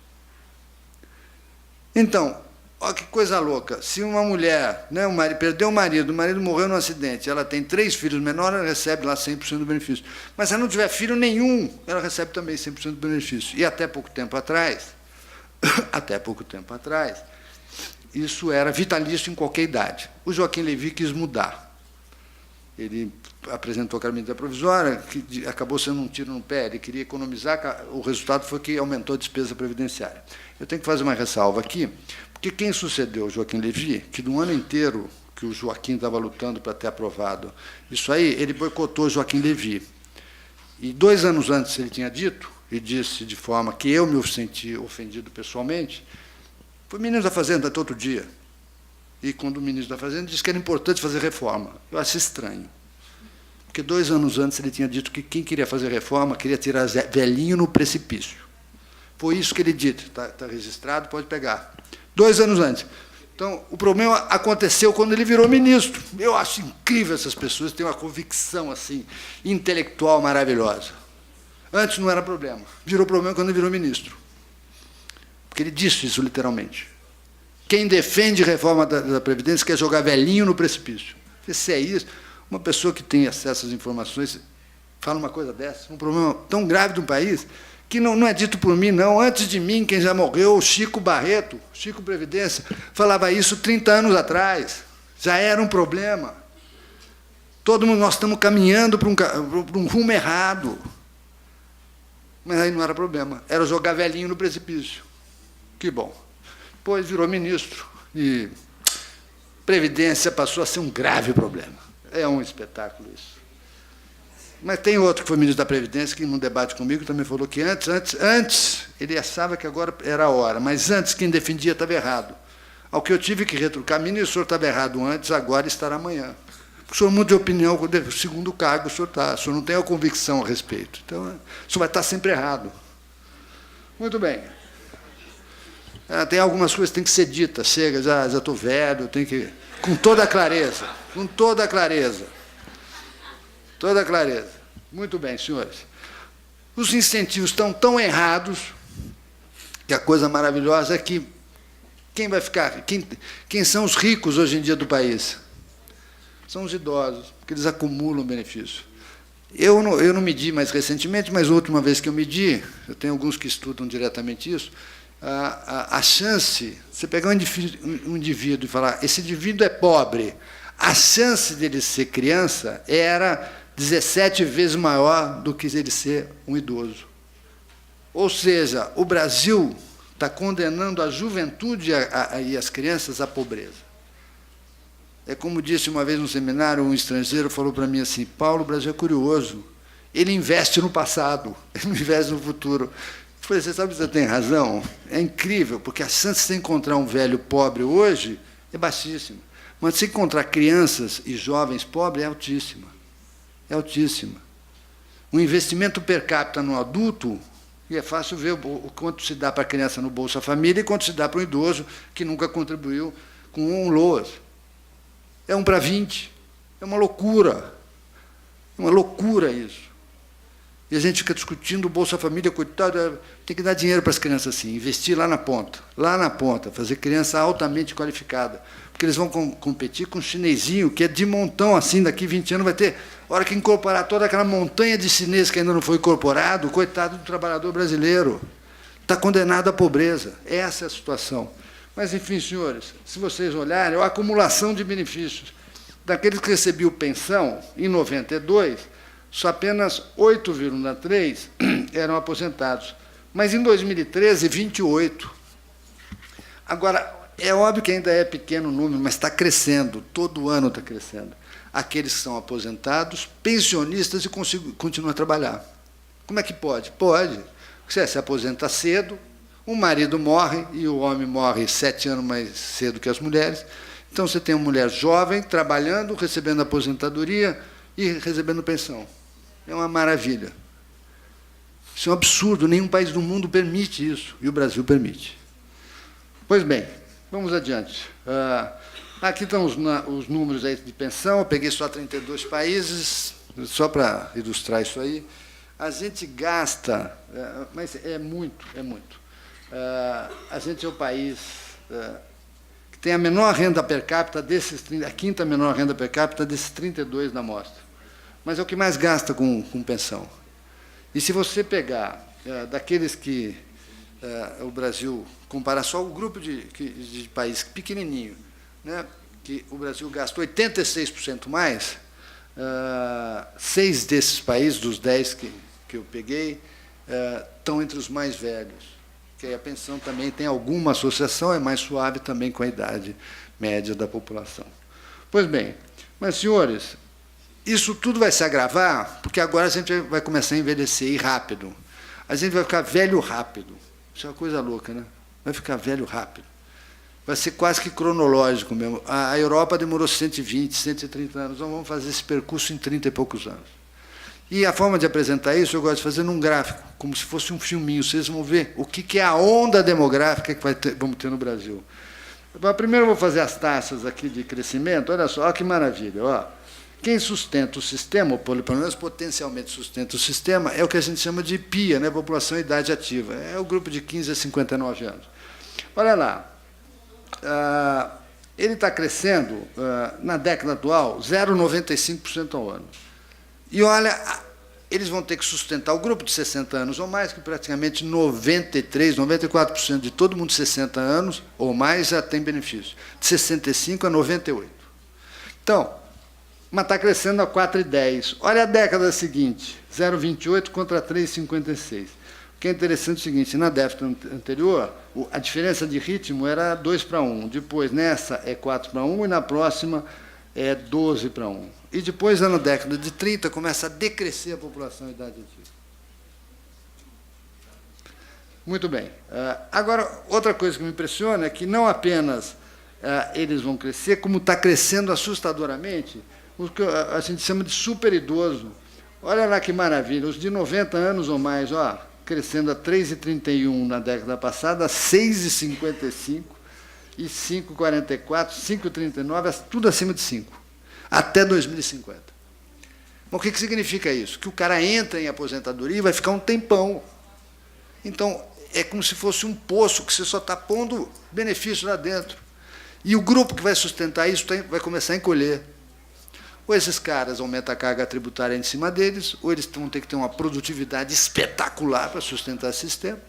Então, olha que coisa louca. Se uma mulher, né, perdeu o marido morreu num acidente, ela tem 3 filhos menores, ela recebe lá 100% do benefício. Mas se ela não tiver filho nenhum, ela recebe também 100% do benefício. E até pouco tempo atrás, isso era vitalício em qualquer idade. O Joaquim Levy quis mudar. Ele apresentou a medida provisória, que acabou sendo um tiro no pé, ele queria economizar, o resultado foi que aumentou a despesa previdenciária. Eu tenho que fazer uma ressalva aqui, porque quem sucedeu o Joaquim Levy, que no ano inteiro que o Joaquim estava lutando para ter aprovado isso aí, ele boicotou o Joaquim Levy. E 2 anos antes ele tinha dito, e disse de forma que eu me senti ofendido pessoalmente, foi ministro da Fazenda todo dia. E quando o ministro da Fazenda disse que era importante fazer reforma. Eu achei estranho. Porque 2 anos antes ele tinha dito que quem queria fazer reforma queria tirar velhinho no precipício. Foi isso que ele disse. Está registrado, pode pegar. 2 anos antes. Então, o problema aconteceu quando ele virou ministro. Eu acho incrível essas pessoas, têm uma convicção assim, intelectual maravilhosa. Antes não era problema. Virou problema quando ele virou ministro. Porque ele disse isso literalmente. Quem defende reforma da Previdência quer jogar velhinho no precipício. Se é isso, uma pessoa que tem acesso às informações fala uma coisa dessa, um problema tão grave de um país, que não é dito por mim, não. Antes de mim, quem já morreu, o Chico Barreto, Chico Previdência, falava isso 30 anos atrás. Já era um problema. Todo mundo, nós estamos caminhando para um rumo errado. Mas aí não era problema, era jogar velhinho no precipício. Que bom. Depois virou ministro e Previdência passou a ser um grave problema. É um espetáculo isso. Mas tem outro que foi ministro da Previdência, que num debate comigo também falou que antes ele achava que agora era a hora, mas antes quem defendia estava errado. Ao que eu tive que retrucar, ministro, o senhor estava errado antes, agora estará amanhã. O senhor muda de opinião, segundo o cargo, o senhor não tem a convicção a respeito. Então, o senhor vai estar sempre errado. Muito bem. Tem algumas coisas que têm que ser ditas, chega, já estou velho, tenho que... Com toda a clareza, toda a clareza. Muito bem, senhores. Os incentivos estão tão errados que a coisa maravilhosa é que quem vai ficar... Quem são os ricos hoje em dia do país? São os idosos, porque eles acumulam benefício. Eu não medi mais recentemente, mas a última vez que eu medi, eu tenho alguns que estudam diretamente isso, a chance, você pegar um indivíduo e falar, esse indivíduo é pobre, a chance dele ser criança era 17 vezes maior do que ele ser um idoso. Ou seja, o Brasil está condenando a juventude e as crianças à pobreza. É como disse uma vez num seminário, um estrangeiro falou para mim assim, Paulo, o Brasil é curioso, ele investe no passado, ele não investe no futuro. Eu falei, você sabe que você tem razão? É incrível, porque a chance de você encontrar um velho pobre hoje é baixíssima. Mas se encontrar crianças e jovens pobres é altíssima. É altíssima. O investimento per capita no adulto, e é fácil ver o quanto se dá para a criança no Bolsa Família e quanto se dá para um idoso que nunca contribuiu com um LOAS. É 1 para 20. É uma loucura. É uma loucura isso. E a gente fica discutindo o Bolsa Família, coitado, tem que dar dinheiro para as crianças assim, investir lá na ponta, fazer criança altamente qualificada, porque eles vão competir com o chinesinho, que é de montão assim, daqui 20 anos vai ter, a hora que incorporar toda aquela montanha de chinês que ainda não foi incorporado, coitado do trabalhador brasileiro, está condenado à pobreza. Essa é a situação. Mas, enfim, senhores, se vocês olharem, a acumulação de benefícios daqueles que recebiam pensão, em 92, só apenas 8,3 eram aposentados. Mas, em 2013, 28. Agora, é óbvio que ainda é pequeno o número, mas está crescendo, todo ano está crescendo. Aqueles que são aposentados, pensionistas e continuam a trabalhar. Como é que pode? Pode. Você se aposenta cedo, o marido morre, e o homem morre 7 anos mais cedo que as mulheres. Então, você tem uma mulher jovem, trabalhando, recebendo aposentadoria e recebendo pensão. É uma maravilha. Isso é um absurdo, nenhum país do mundo permite isso, e o Brasil permite. Pois bem, vamos adiante. Aqui estão os números aí de pensão, eu peguei só 32 países, só para ilustrar isso aí. A gente gasta, mas é muito, é muito. A gente é o país que tem a menor renda per capita desses 30, a quinta menor renda per capita desses 32 da amostra. Mas é o que mais gasta com pensão. E se você pegar daqueles que o Brasil, comparar só o grupo de países pequenininho, né, que o Brasil gasta 86% mais, 6 desses países, dos 10 que eu peguei, estão entre os mais velhos, que a pensão também tem alguma associação, é mais suave também com a idade média da população. Pois bem, mas, senhores, isso tudo vai se agravar, porque agora a gente vai começar a envelhecer, e rápido. A gente vai ficar velho rápido. Isso é uma coisa louca, né? Vai ficar velho rápido. Vai ser quase que cronológico mesmo. A Europa demorou 120, 130 anos. Nós vamos fazer esse percurso em 30 e poucos anos. E a forma de apresentar isso, eu gosto de fazer num gráfico, como se fosse um filminho. Vocês vão ver o que é a onda demográfica que vamos ter no Brasil. Primeiro eu vou fazer as taxas aqui de crescimento. Olha só, olha que maravilha. Ó. Quem sustenta o sistema, ou pelo menos potencialmente sustenta o sistema, é o que a gente chama de PIA, né? População e idade ativa. É o grupo de 15 a 59 anos. Olha lá. Ele está crescendo, na década atual, 0,95% ao ano. E, olha, eles vão ter que sustentar o grupo de 60 anos ou mais, que praticamente 93%, 94% de todo mundo de 60 anos ou mais já tem benefício. De 65 a 98. Então, mas está crescendo a 4,10. Olha a década seguinte, 0,28 contra 3,56. O que é interessante é o seguinte, na década anterior, a diferença de ritmo era 2:1. Depois, nessa, é 4:1, e na próxima é 12:1. E depois, na década de 30, começa a decrescer a população em idade ativa. Muito bem. Agora, outra coisa que me impressiona é que não apenas eles vão crescer, como está crescendo assustadoramente o que a gente chama de superidoso. Olha lá que maravilha, os de 90 anos ou mais, ó, crescendo a 3,31 na década passada, a 6,55, e 5,44, 5,39, tudo acima de 5, até 2050. Bom, o que significa isso? Que o cara entra em aposentadoria e vai ficar um tempão. Então, é como se fosse um poço que você só está pondo benefício lá dentro. E o grupo que vai sustentar isso vai começar a encolher. Ou esses caras aumentam a carga tributária em cima deles, ou eles vão ter que ter uma produtividade espetacular para sustentar esse sistema,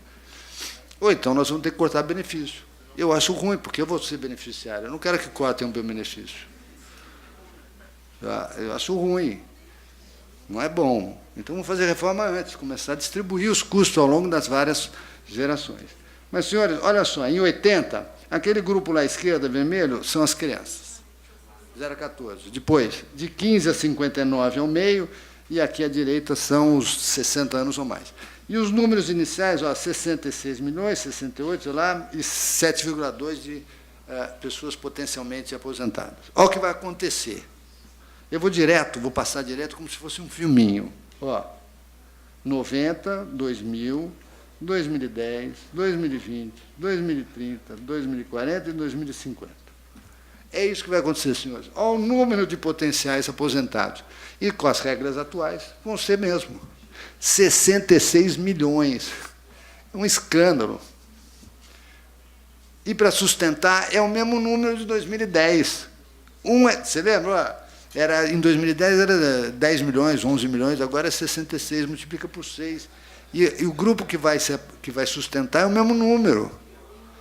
ou então nós vamos ter que cortar benefício. Eu acho ruim, porque eu vou ser beneficiário. Eu não quero que cortem o meu benefício. Eu acho ruim. Não é bom. Então, vamos fazer reforma antes, começar a distribuir os custos ao longo das várias gerações. Mas, senhores, olha só, em 80, aquele grupo lá à esquerda, vermelho, são as crianças. 0,14. Depois, de 15 a 59 ao meio, e aqui à direita são os 60 anos ou mais. E os números iniciais, ó, 66 milhões, 68, sei lá, e 7,2 de pessoas potencialmente aposentadas. Olha o que vai acontecer. Eu vou passar direto como se fosse um filminho. Ó, 90, 2000, 2010, 2020, 2030, 2040 e 2050. É isso que vai acontecer, senhores. Olha o número de potenciais aposentados. E com as regras atuais, vão ser mesmo. 66 milhões. É um escândalo. E, para sustentar, é o mesmo número de 2010. Você lembra? Em 2010 era 10 milhões, 11 milhões, agora é 66, multiplica por 6. E o grupo que vai sustentar é o mesmo número.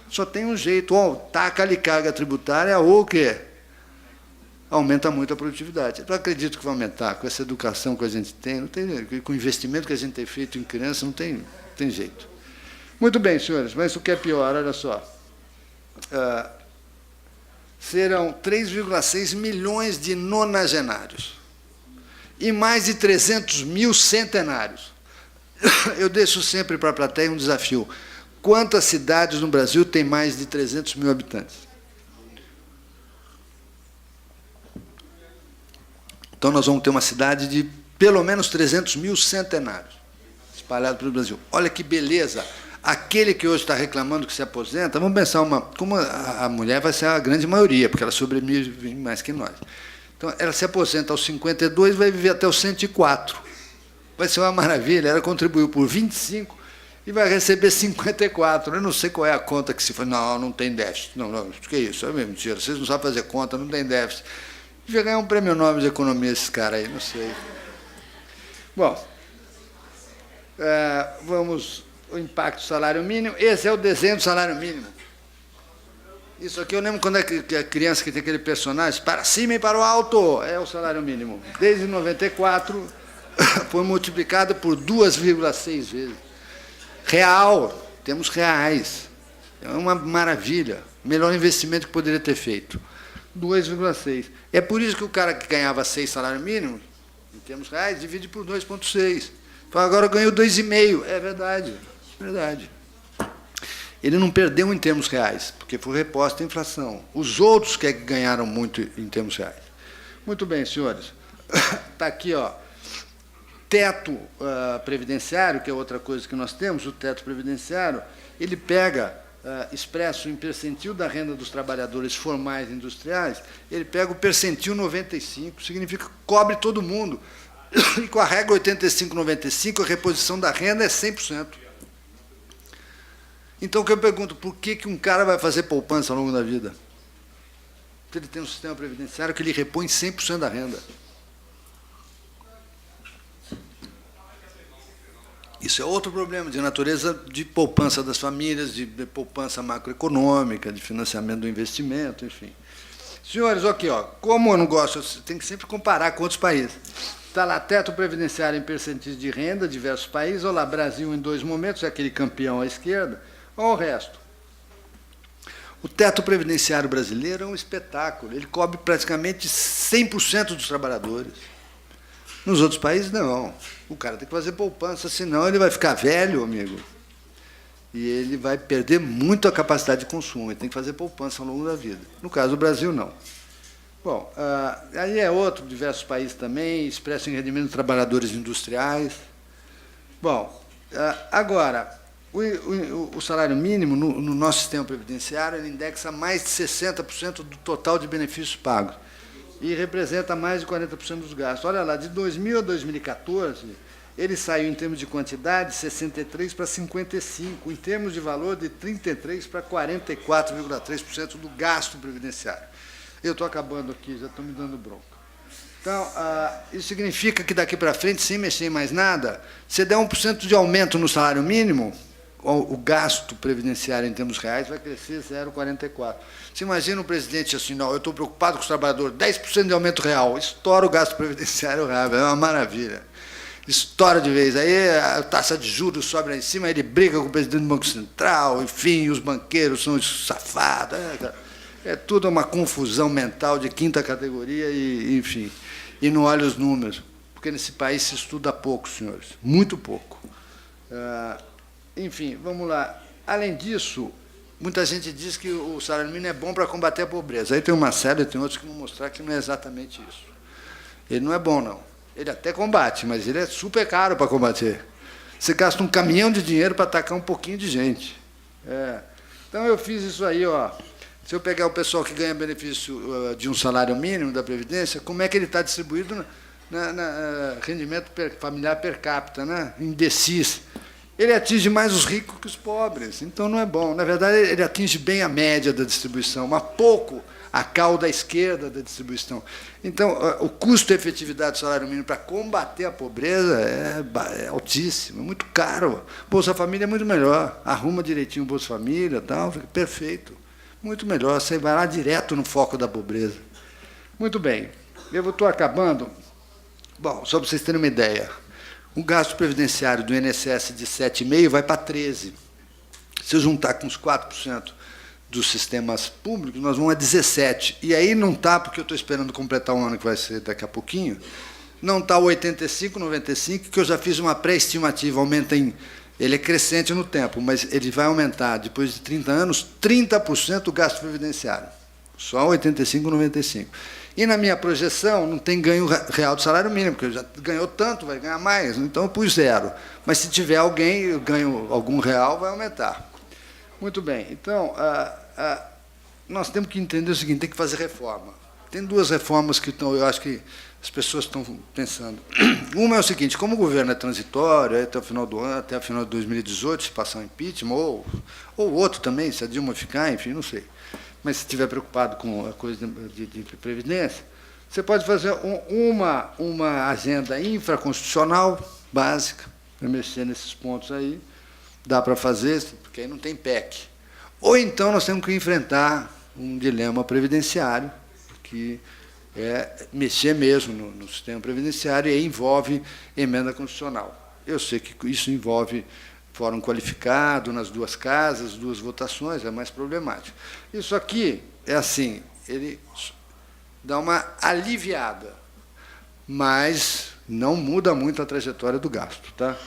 Só tem um jeito, ou taca-lhe carga tributária, ou o quê? Aumenta muito a produtividade. Eu acredito que vai aumentar, com essa educação que a gente tem, não tem, com o investimento que a gente tem feito em criança, não tem jeito. Muito bem, senhores, mas o que é pior, olha só. Serão 3,6 milhões de nonagenários e mais de 300 mil centenários. Eu deixo sempre para a plateia um desafio. Quantas cidades no Brasil têm mais de 300 mil habitantes? Então, nós vamos ter uma cidade de pelo menos 300 mil centenários espalhados pelo Brasil. Olha que beleza! Aquele que hoje está reclamando que se aposenta, vamos pensar como a mulher vai ser a grande maioria, porque ela sobrevive mais que nós. Então, ela se aposenta aos 52 e vai viver até os 104. Vai ser uma maravilha. Ela contribuiu por 25 e vai receber 54. Eu não sei qual é a conta que se faz. Não tem déficit. Não, o que é isso? É mentira. Vocês não sabem fazer conta, não tem déficit. Devia ganhar um prêmio Nobel de Economia esses caras aí, não sei. Bom, vamos... O impacto do salário mínimo. Esse é o desenho do salário mínimo. Isso aqui eu lembro quando é que a criança que tem aquele personagem, para cima e para o alto, é o salário mínimo. Desde 94, foi multiplicado por 2,6 vezes. Real, temos reais. É uma maravilha. Melhor investimento que poderia ter feito. 2,6. É por isso que o cara que ganhava 6 salários mínimos, em termos reais, divide por 2,6. Agora ganhou 2,5. É verdade. Verdade. Ele não perdeu em termos reais, porque foi reposta a inflação. Os outros que ganharam muito em termos reais. Muito bem, senhores. Está aqui, ó, teto previdenciário, que é outra coisa que nós temos. O teto previdenciário, ele pega, expresso em percentil da renda dos trabalhadores formais industriais, ele pega o percentil 95, significa que cobre todo mundo. E com a regra 85-95, a reposição da renda é 100%. Então, o que eu pergunto, por que um cara vai fazer poupança ao longo da vida? Porque ele tem um sistema previdenciário que ele repõe 100% da renda. Isso é outro problema de natureza de poupança das famílias, de poupança macroeconômica, de financiamento do investimento, enfim. Senhores, aqui, ó, como eu não gosto, tem que sempre comparar com outros países. Está lá, teto previdenciário em percentis de renda, diversos países. Olha lá, Brasil em 2 momentos, é aquele campeão à esquerda. Olha o resto. O teto previdenciário brasileiro é um espetáculo. Ele cobre praticamente 100% dos trabalhadores. Nos outros países, não. O cara tem que fazer poupança, senão ele vai ficar velho, amigo. E ele vai perder muito a capacidade de consumo. Ele tem que fazer poupança ao longo da vida. No caso do Brasil, não. Bom, aí é outro, diversos países também, expresso em rendimento de trabalhadores industriais. Bom, agora, o salário mínimo, no nosso sistema previdenciário, ele indexa mais de 60% do total de benefícios pagos e representa mais de 40% dos gastos. Olha lá, de 2000 a 2014, ele saiu, em termos de quantidade, de 63 para 55, em termos de valor, de 33 para 44,3% do gasto previdenciário. Eu estou acabando aqui, já estou me dando bronca. Então, isso significa que daqui para frente, sem mexer em mais nada, se der 1% de aumento no salário mínimo, o gasto previdenciário em termos reais vai crescer 0,44. Você imagina um presidente assim, não, eu estou preocupado com os trabalhadores, 10% de aumento real, estoura o gasto previdenciário real, é uma maravilha. Estoura de vez, aí a taxa de juros sobe lá em cima, aí ele briga com o presidente do Banco Central, enfim, os banqueiros são safados, é tudo uma confusão mental de 5ª categoria, e, enfim, e não olha os números, porque nesse país se estuda pouco, senhores, muito pouco. Enfim, vamos lá. Além disso, muita gente diz que o salário mínimo é bom para combater a pobreza. Aí tem uma série, tem outros que vão mostrar que não é exatamente isso. Ele não é bom, não. Ele até combate, mas ele é super caro para combater. Você gasta um caminhão de dinheiro para atacar um pouquinho de gente. Então, eu fiz isso aí, ó. Se eu pegar o pessoal que ganha benefício de um salário mínimo da Previdência, como é que ele está distribuído rendimento familiar per capita, né? Indeciso. Ele atinge mais os ricos que os pobres, então não é bom. Na verdade, ele atinge bem a média da distribuição, mas pouco a cauda esquerda da distribuição. Então, o custo-efetividade do salário mínimo para combater a pobreza é altíssimo, é muito caro. Bolsa Família é muito melhor, arruma direitinho o Bolsa Família, tal, fica perfeito. Muito melhor, você vai lá direto no foco da pobreza. Muito bem, eu estou acabando. Bom, só para vocês terem uma ideia, o gasto previdenciário do INSS de 7,5% vai para 13%. Se eu juntar com os 4% dos sistemas públicos, nós vamos a 17%. E aí não está, porque eu estou esperando completar um ano, que vai ser daqui a pouquinho, não está o 85%, 95%, que eu já fiz uma pré-estimativa, aumenta em... Ele é crescente no tempo, mas ele vai aumentar, depois de 30 anos, 30% o gasto previdenciário. Só 85%, 95%. E na minha projeção não tem ganho real do salário mínimo, porque já ganhou tanto, vai ganhar mais, então eu pus 0. Mas se tiver alguém, eu ganho algum real, vai aumentar. Muito bem, então, nós temos que entender o seguinte, tem que fazer reforma. Tem 2 reformas que eu acho que as pessoas estão pensando. Uma é o seguinte, como o governo é transitório, até o final do ano, até o final de 2018, se passar um impeachment, ou outro também, se a Dilma ficar, enfim, não sei. Mas se estiver preocupado com a coisa de previdência, você pode fazer uma agenda infraconstitucional básica, para mexer nesses pontos aí, dá para fazer, porque aí não tem PEC. Ou então nós temos que enfrentar um dilema previdenciário, que é mexer mesmo no sistema previdenciário, e aí envolve emenda constitucional. Eu sei que isso envolve fórum qualificado nas 2 casas, 2 votações, é mais problemático. Isso aqui é assim, ele dá uma aliviada, mas não muda muito a trajetória do gasto, tá?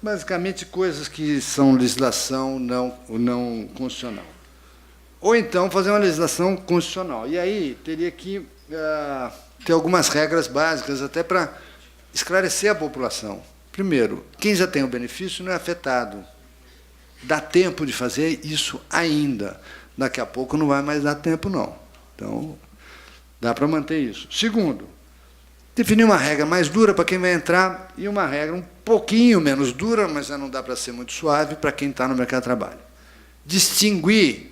Basicamente, coisas que são legislação não constitucional. Ou então fazer uma legislação constitucional. E aí teria que ter algumas regras básicas até para esclarecer a população. Primeiro, quem já tem o benefício não é afetado. Dá tempo de fazer isso ainda. Daqui a pouco não vai mais dar tempo, não. Então, dá para manter isso. Segundo, definir uma regra mais dura para quem vai entrar e uma regra um pouquinho menos dura, mas já não dá para ser muito suave, para quem está no mercado de trabalho. Distinguir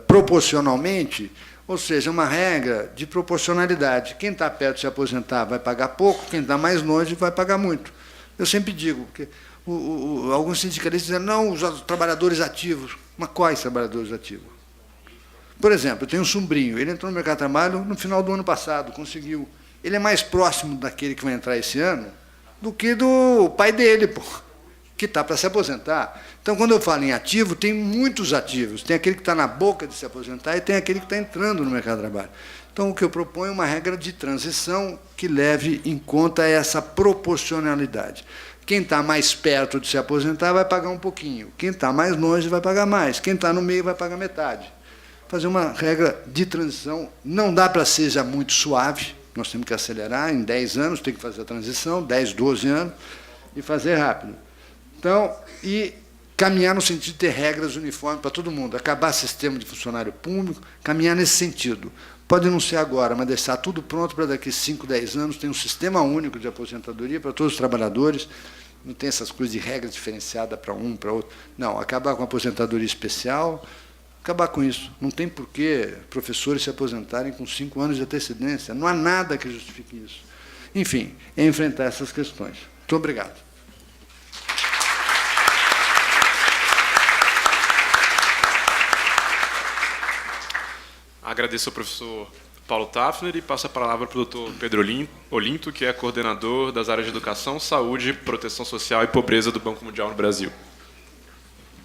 proporcionalmente, ou seja, uma regra de proporcionalidade. Quem está perto de se aposentar vai pagar pouco, quem está mais longe vai pagar muito. Eu sempre digo, porque alguns sindicalistas dizem, não, os trabalhadores ativos. Mas quais trabalhadores ativos? Por exemplo, eu tenho um sobrinho, ele entrou no mercado de trabalho no final do ano passado, conseguiu. Ele é mais próximo daquele que vai entrar esse ano do que do pai dele, que está para se aposentar. Então, quando eu falo em ativo, tem muitos ativos. Tem aquele que está na boca de se aposentar e tem aquele que está entrando no mercado de trabalho. Então, o que eu proponho é uma regra de transição que leve em conta essa proporcionalidade. Quem está mais perto de se aposentar vai pagar um pouquinho. Quem está mais longe vai pagar mais. Quem está no meio vai pagar metade. Fazer uma regra de transição. Não dá para ser já muito suave. Nós temos que acelerar. Em 10 anos tem que fazer a transição, 10, 12 anos, e fazer rápido. Então, e caminhar no sentido de ter regras uniformes para todo mundo, acabar sistema de funcionário público, caminhar nesse sentido. Pode não ser agora, mas deixar tudo pronto para daqui a 5, 10 anos ter um sistema único de aposentadoria para todos os trabalhadores, não tem essas coisas de regra diferenciada para um, para outro. Não, acabar com a aposentadoria especial, acabar com isso. Não tem por que professores se aposentarem com 5 anos de antecedência, não há nada que justifique isso. Enfim, é enfrentar essas questões. Muito obrigado. Agradeço ao professor Paulo Tafner e passo a palavra para o doutor Pedro Olinto, que é coordenador das áreas de Educação, Saúde, Proteção Social e Pobreza do Banco Mundial no Brasil.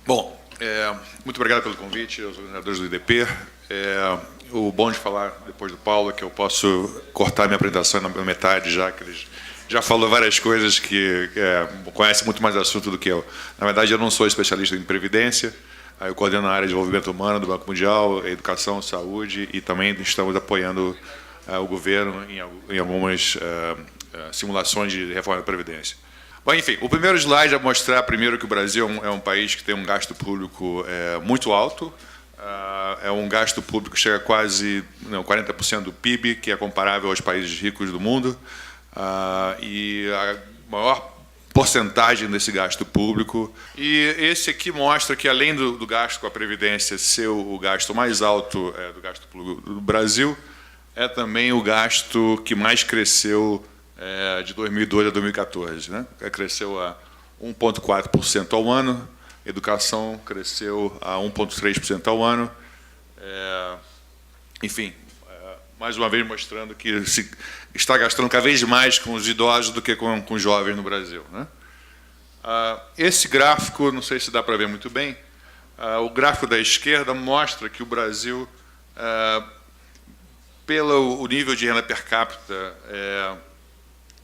Bom, muito obrigado pelo convite aos organizadores do IDP. O bom de falar depois do Paulo é que eu posso cortar minha apresentação na metade, já que ele já falou várias coisas que conhece muito mais assunto do que eu. Na verdade, eu não sou especialista em previdência. Eu coordeno a área de desenvolvimento humano do Banco Mundial, educação, saúde, e também estamos apoiando o governo em algumas simulações de reforma da Previdência. Bom, enfim, o primeiro slide é mostrar primeiro que o Brasil é um país que tem um gasto público muito alto, é um gasto público que chega a quase 40% do PIB, que é comparável aos países ricos do mundo, e a maior porcentagem desse gasto público. E esse aqui mostra que, além do gasto com a Previdência ser o gasto mais alto do gasto público do Brasil, é também o gasto que mais cresceu de 2002 a 2014. Né? Cresceu a 1,4% ao ano, educação cresceu a 1,3% ao ano. Enfim, mais uma vez mostrando que se está gastando cada vez mais com os idosos do que com os jovens no Brasil. Né? Esse gráfico, não sei se dá para ver muito bem, o gráfico da esquerda mostra que o Brasil, pelo nível de renda per capita,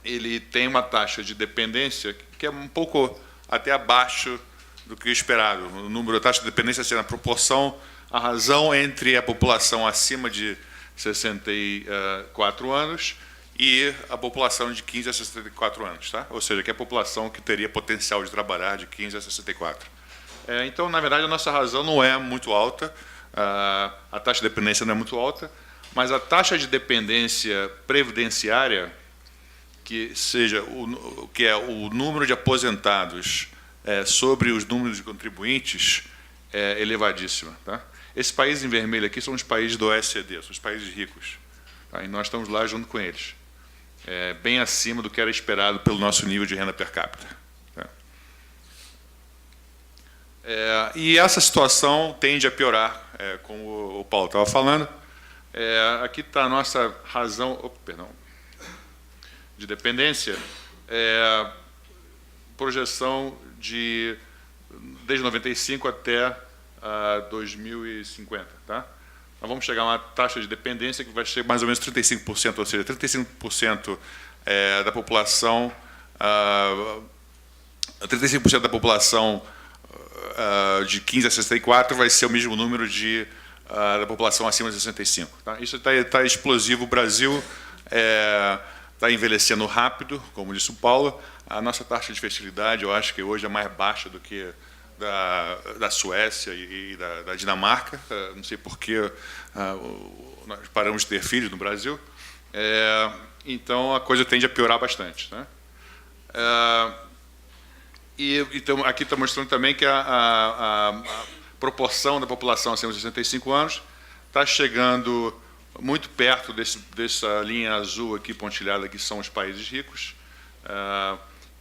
ele tem uma taxa de dependência que é um pouco até abaixo do que o esperado. O número da taxa de dependência sendo a proporção, a razão entre a população acima de 64 anos e a população de 15 a 64 anos. Tá? Ou seja, que é a população que teria potencial de trabalhar de 15 a 64. Então, na verdade, a nossa razão não é muito alta, a taxa de dependência não é muito alta, mas a taxa de dependência previdenciária, que é o número de aposentados sobre os números de contribuintes, é elevadíssima. Tá? Esses países em vermelho aqui são os países do OECD, são os países ricos. Tá? E nós estamos lá junto com eles. Bem acima do que era esperado pelo nosso nível de renda per capita. Tá? E essa situação tende a piorar, como o Paulo estava falando. Aqui está a nossa razão de dependência, projeção desde 95 até 2050. Tá? Nós vamos chegar a uma taxa de dependência que vai ser mais ou menos 35%, ou seja, 35% da população, 35% da população de 15 a 64 vai ser o mesmo número da população acima de 65. Tá? Isso está explosivo. O Brasil está envelhecendo rápido, como disse o Paulo. A nossa taxa de fertilidade, eu acho que hoje é mais baixa do que da Suécia e da Dinamarca. Não sei por que nós paramos de ter filhos no Brasil. Então, a coisa tende a piorar bastante. Né? Então, aqui está mostrando também que a proporção da população acima de 65 anos está chegando muito perto dessa linha azul aqui, pontilhada, que são os países ricos.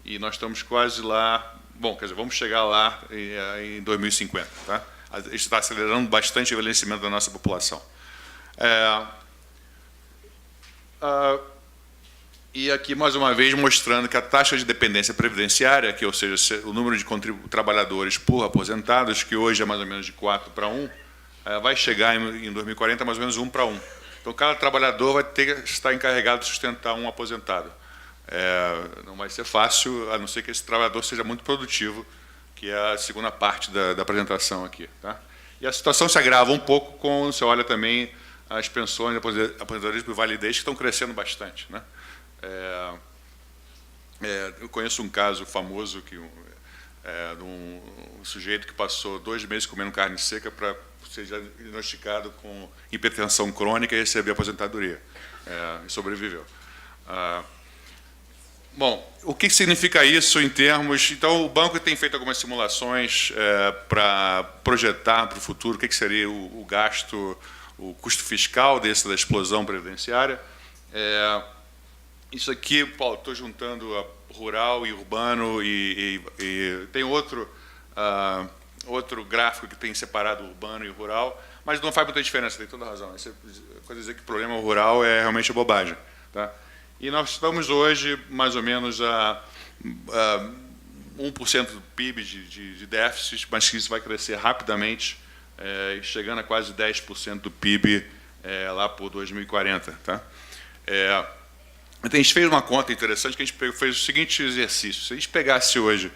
E nós estamos quase lá. Bom, quer dizer, vamos chegar lá em 2050. Tá? Isso está acelerando bastante o envelhecimento da nossa população. E aqui, mais uma vez, mostrando que a taxa de dependência previdenciária, ou seja, o número de trabalhadores por aposentados, que hoje é mais ou menos de 4 para 1, vai chegar em 2040 mais ou menos 1 para 1. Então, cada trabalhador vai ter que estar encarregado de sustentar um aposentado. Não vai ser fácil, a não ser que esse trabalhador seja muito produtivo, que é a segunda parte da apresentação aqui. Tá? E a situação se agrava um pouco quando você olha também as pensões de aposentadorias por validez, que estão crescendo bastante. Né? Eu conheço um caso famoso de um sujeito que passou 2 meses comendo carne seca para ser diagnosticado com hipertensão crônica e receber aposentadoria. E sobreviveu. Bom, o que significa isso em termos... Então, o banco tem feito algumas simulações para projetar para o futuro o que seria o gasto, o custo fiscal da explosão previdenciária. Isso aqui, Paulo, estou juntando a rural e urbano e tem outro gráfico que tem separado o urbano e o rural, mas não faz muita diferença, tem toda a razão. Isso quer dizer que o problema rural é realmente bobagem. Tá? E nós estamos hoje mais ou menos a 1% do PIB de déficit, mas que isso vai crescer rapidamente, chegando a quase 10% do PIB lá por 2040. Tá? Então, a gente fez uma conta interessante, que a gente fez o seguinte exercício. Se a gente pegasse hoje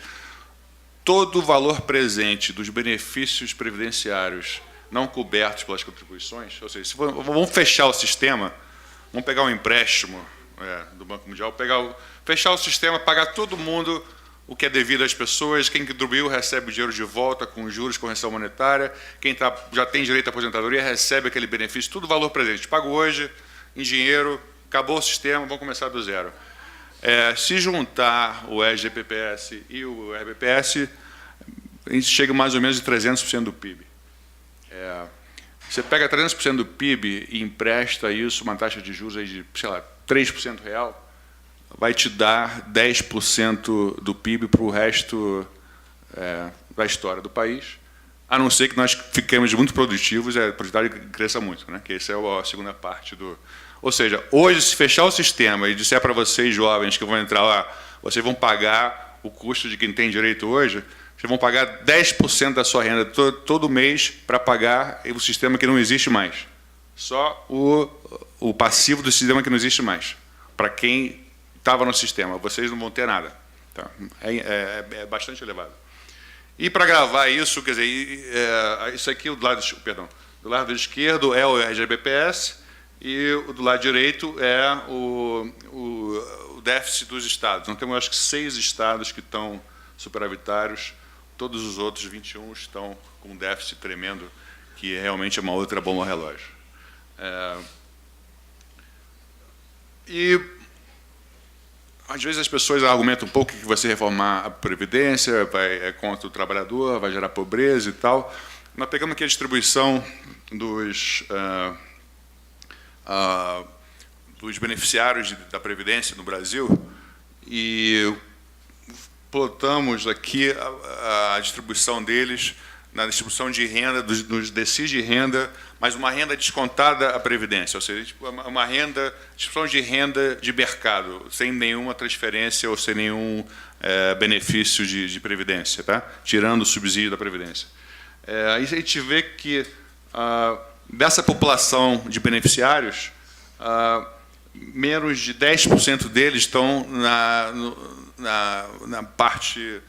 todo o valor presente dos benefícios previdenciários não cobertos pelas contribuições, ou seja, vamos fechar o sistema, vamos pegar um empréstimo do Banco Mundial, fechar o sistema, pagar todo mundo o que é devido às pessoas, quem contribuiu recebe o dinheiro de volta com juros, correção monetária, quem já tem direito à aposentadoria recebe aquele benefício, tudo valor presente. Pago hoje, em dinheiro, acabou o sistema, vamos começar do zero. Se juntar o SGPPS e o RBPS, a gente chega mais ou menos de 300% do PIB. Você pega 300% do PIB e empresta isso, uma taxa de juros aí de, sei lá, 3% real, vai te dar 10% do PIB para o resto da história do país, a não ser que nós fiquemos muito produtivos e a produtividade cresça muito, né? Que essa é a segunda parte do... Ou seja, hoje, se fechar o sistema e disser para vocês, jovens, que vão entrar lá, vocês vão pagar o custo de quem tem direito hoje, vocês vão pagar 10% da sua renda todo mês para pagar o sistema que não existe mais. Só o passivo do sistema que não existe mais. Para quem estava no sistema, vocês não vão ter nada. Tá? É bastante elevado. E para gravar isso, quer dizer, isso aqui, do lado esquerdo é o RGBPS e do lado direito é o déficit dos estados. Nós temos, acho que, 6 estados que estão superavitários, todos os outros 21 estão com um déficit tremendo, que realmente é uma outra bomba relógio. E às vezes as pessoas argumentam um pouco que você reformar a Previdência é contra o trabalhador, vai gerar pobreza e tal. Nós pegamos aqui a distribuição dos beneficiários da Previdência no Brasil e plotamos aqui a distribuição deles na distribuição de renda, dos DCIs de renda, mas uma renda descontada à Previdência, ou seja, uma distribuição de renda de mercado, sem nenhuma transferência ou sem nenhum benefício de Previdência, tá? Tirando o subsídio da Previdência. Aí a gente vê que, dessa população de beneficiários, menos de 10% deles estão na parte...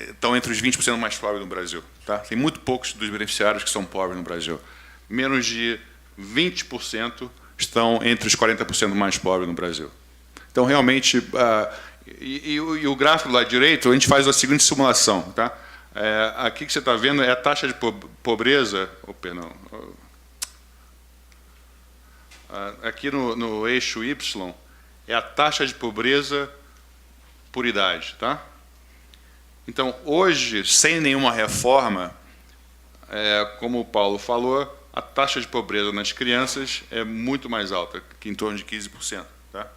estão entre os 20% mais pobres no Brasil. Tá? Tem muito poucos dos beneficiários que são pobres no Brasil. Menos de 20% estão entre os 40% mais pobres no Brasil. Então, realmente, e o gráfico do lado direito, a gente faz a seguinte simulação. Tá? Aqui que você está vendo é a taxa de pobreza... aqui no eixo Y é a taxa de pobreza por idade. Tá? Então, hoje, sem nenhuma reforma, como o Paulo falou, a taxa de pobreza nas crianças é muito mais alta, que em torno de 15%. Tá?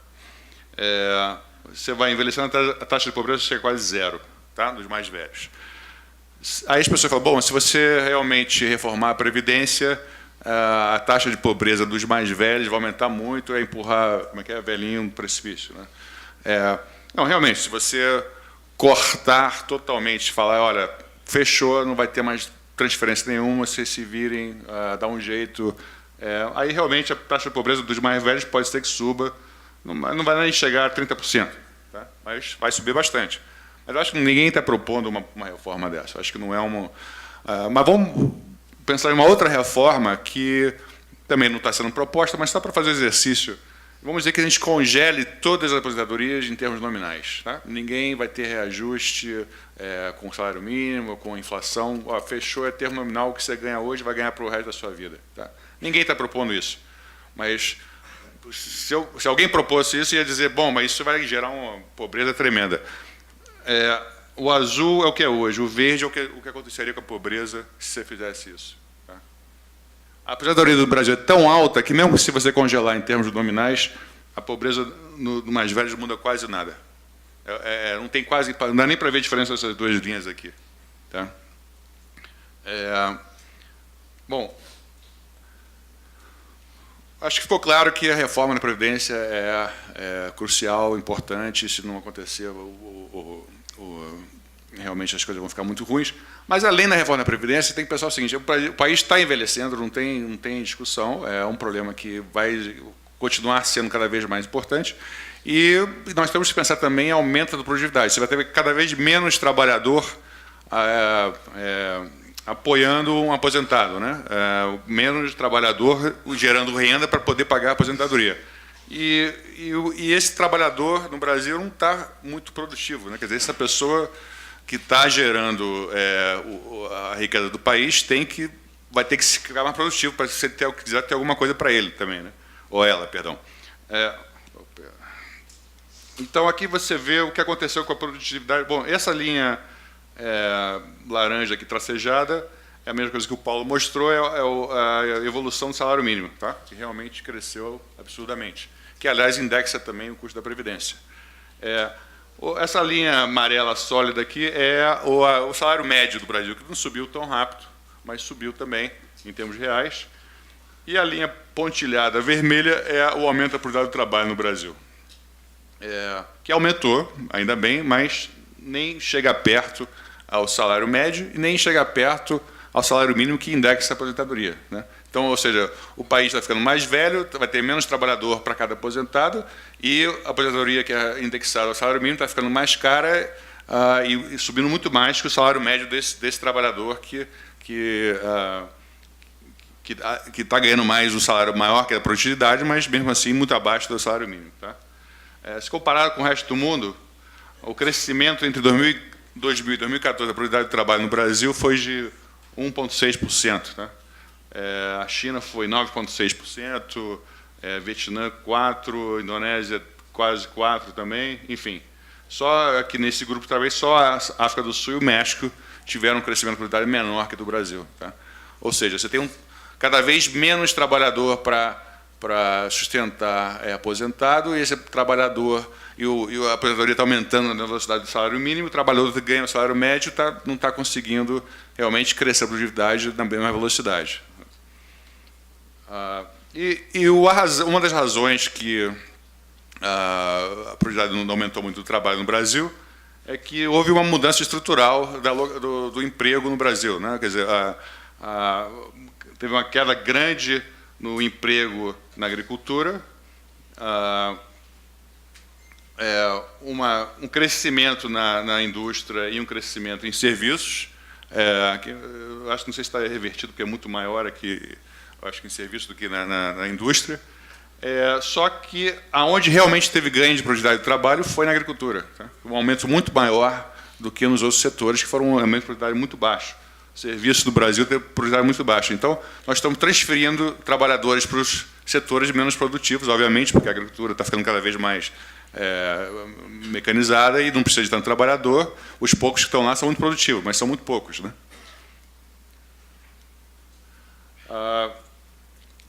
Você vai envelhecendo, a taxa de pobreza chega a quase zero, tá? Dos mais velhos. Aí as pessoas falam, bom, se você realmente reformar a Previdência, a taxa de pobreza dos mais velhos vai aumentar muito, empurrar, velhinho no precipício. Né? Não, realmente, se você cortar totalmente, falar, olha, fechou, não vai ter mais transferência nenhuma, vocês se virem, dá um jeito. Aí, realmente, a taxa de pobreza dos mais velhos pode ser que suba, não vai nem chegar a 30%, tá? Mas vai subir bastante. Mas eu acho que ninguém está propondo uma reforma dessa. Eu acho que não é uma... mas vamos pensar em uma outra reforma que também não está sendo proposta, mas está para fazer exercício. Vamos dizer que a gente congele todas as aposentadorias em termos nominais. Tá? Ninguém vai ter reajuste com o salário mínimo, com a inflação. Fechou, é termo nominal, o que você ganha hoje vai ganhar para o resto da sua vida. Tá? Ninguém está propondo isso. Mas se alguém propôsse isso, ia dizer, bom, mas isso vai gerar uma pobreza tremenda. O azul é o que é hoje, o verde é o que aconteceria com a pobreza se você fizesse isso. Tá? A aposentadoria do Brasil é tão alta que, mesmo se você congelar em termos nominais, a pobreza no mais velho não muda quase nada. Não tem quase, não dá nem para ver a diferença dessas duas linhas aqui. Tá? Bom, acho que ficou claro que a reforma da Previdência é crucial, importante. Se não acontecer, realmente as coisas vão ficar muito ruins. Mas, além da reforma da Previdência, tem que pensar o seguinte, o país está envelhecendo, não tem discussão, é um problema que vai continuar sendo cada vez mais importante, e nós temos que pensar também em aumento da produtividade. Você vai ter cada vez menos trabalhador apoiando um aposentado, né? Menos trabalhador gerando renda para poder pagar a aposentadoria. E esse trabalhador no Brasil não está muito produtivo, né? Quer dizer, essa pessoa que está gerando a riqueza do país vai ter que se ficar mais produtivo para você quiser ter alguma coisa para ele também, né? Ou ela, perdão. Então, aqui você vê o que aconteceu com a produtividade. Bom, essa linha laranja aqui tracejada é a mesma coisa que o Paulo mostrou, a evolução do salário mínimo, tá? Que realmente cresceu absurdamente, que, aliás, indexa também o custo da Previdência. Essa linha amarela sólida aqui é o salário médio do Brasil, que não subiu tão rápido, mas subiu também em termos reais. E a linha pontilhada vermelha é o aumento da produtividade do trabalho no Brasil, que aumentou, ainda bem, mas nem chega perto ao salário médio e nem chega perto ao salário mínimo que indexa a aposentadoria, né? Então, ou seja, o país está ficando mais velho, vai ter menos trabalhador para cada aposentado, e a aposentadoria que é indexada ao salário mínimo está ficando mais cara e subindo muito mais que o salário médio desse trabalhador que está ganhando mais um salário maior que a produtividade, mas mesmo assim muito abaixo do salário mínimo, tá? Se comparado com o resto do mundo, o crescimento entre 2000 e 2014 da produtividade do trabalho no Brasil foi de 1,6%, tá? A China foi 9,6%, Vietnã 4%, Indonésia quase 4% também, enfim. Só aqui nesse grupo, talvez só a África do Sul e o México tiveram um crescimento produtividade menor que o do Brasil, tá? Ou seja, você tem cada vez menos trabalhador para sustentar aposentado, e esse trabalhador e a aposentadoria está aumentando na velocidade do salário mínimo, o trabalhador que ganha o salário médio não está conseguindo realmente crescer a produtividade na mesma velocidade. Uma das razões que a produtividade não aumentou muito do trabalho no Brasil é que houve uma mudança estrutural do emprego no Brasil, né? Quer dizer, teve uma queda grande no emprego na agricultura, um crescimento na indústria e um crescimento em serviços. Eu acho que não sei se está revertido, porque é muito maior aqui, eu acho que em serviços do que na indústria. Só que aonde realmente teve ganho de produtividade do trabalho foi na agricultura, tá? Um aumento muito maior do que nos outros setores, que foram um aumento de produtividade muito baixo. O serviço do Brasil teve produtividade muito baixa. Então, nós estamos transferindo trabalhadores para os setores menos produtivos, obviamente, porque a agricultura está ficando cada vez mais mecanizada e não precisa de tanto trabalhador. Os poucos que estão lá são muito produtivos, mas são muito poucos, né?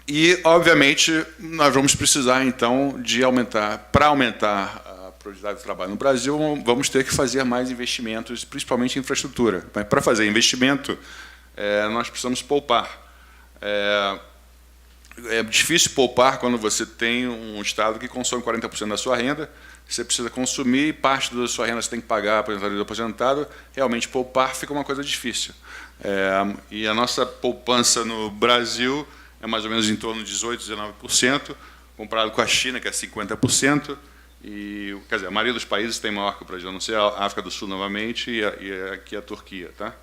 E, obviamente, nós vamos precisar, então, para aumentar a produtividade do trabalho no Brasil, vamos ter que fazer mais investimentos, principalmente em infraestrutura. Mas, para fazer investimento, nós precisamos poupar. É difícil poupar quando você tem um Estado que consome 40% da sua renda, você precisa consumir e parte da sua renda você tem que pagar a aposentadoria do aposentado. Realmente, poupar fica uma coisa difícil. E a nossa poupança no Brasil é mais ou menos em torno de 18%, 19%, comparado com a China, que é 50%. E, quer dizer, a maioria dos países tem maior que o Brasil, a não ser a África do Sul novamente e aqui a Turquia, tá?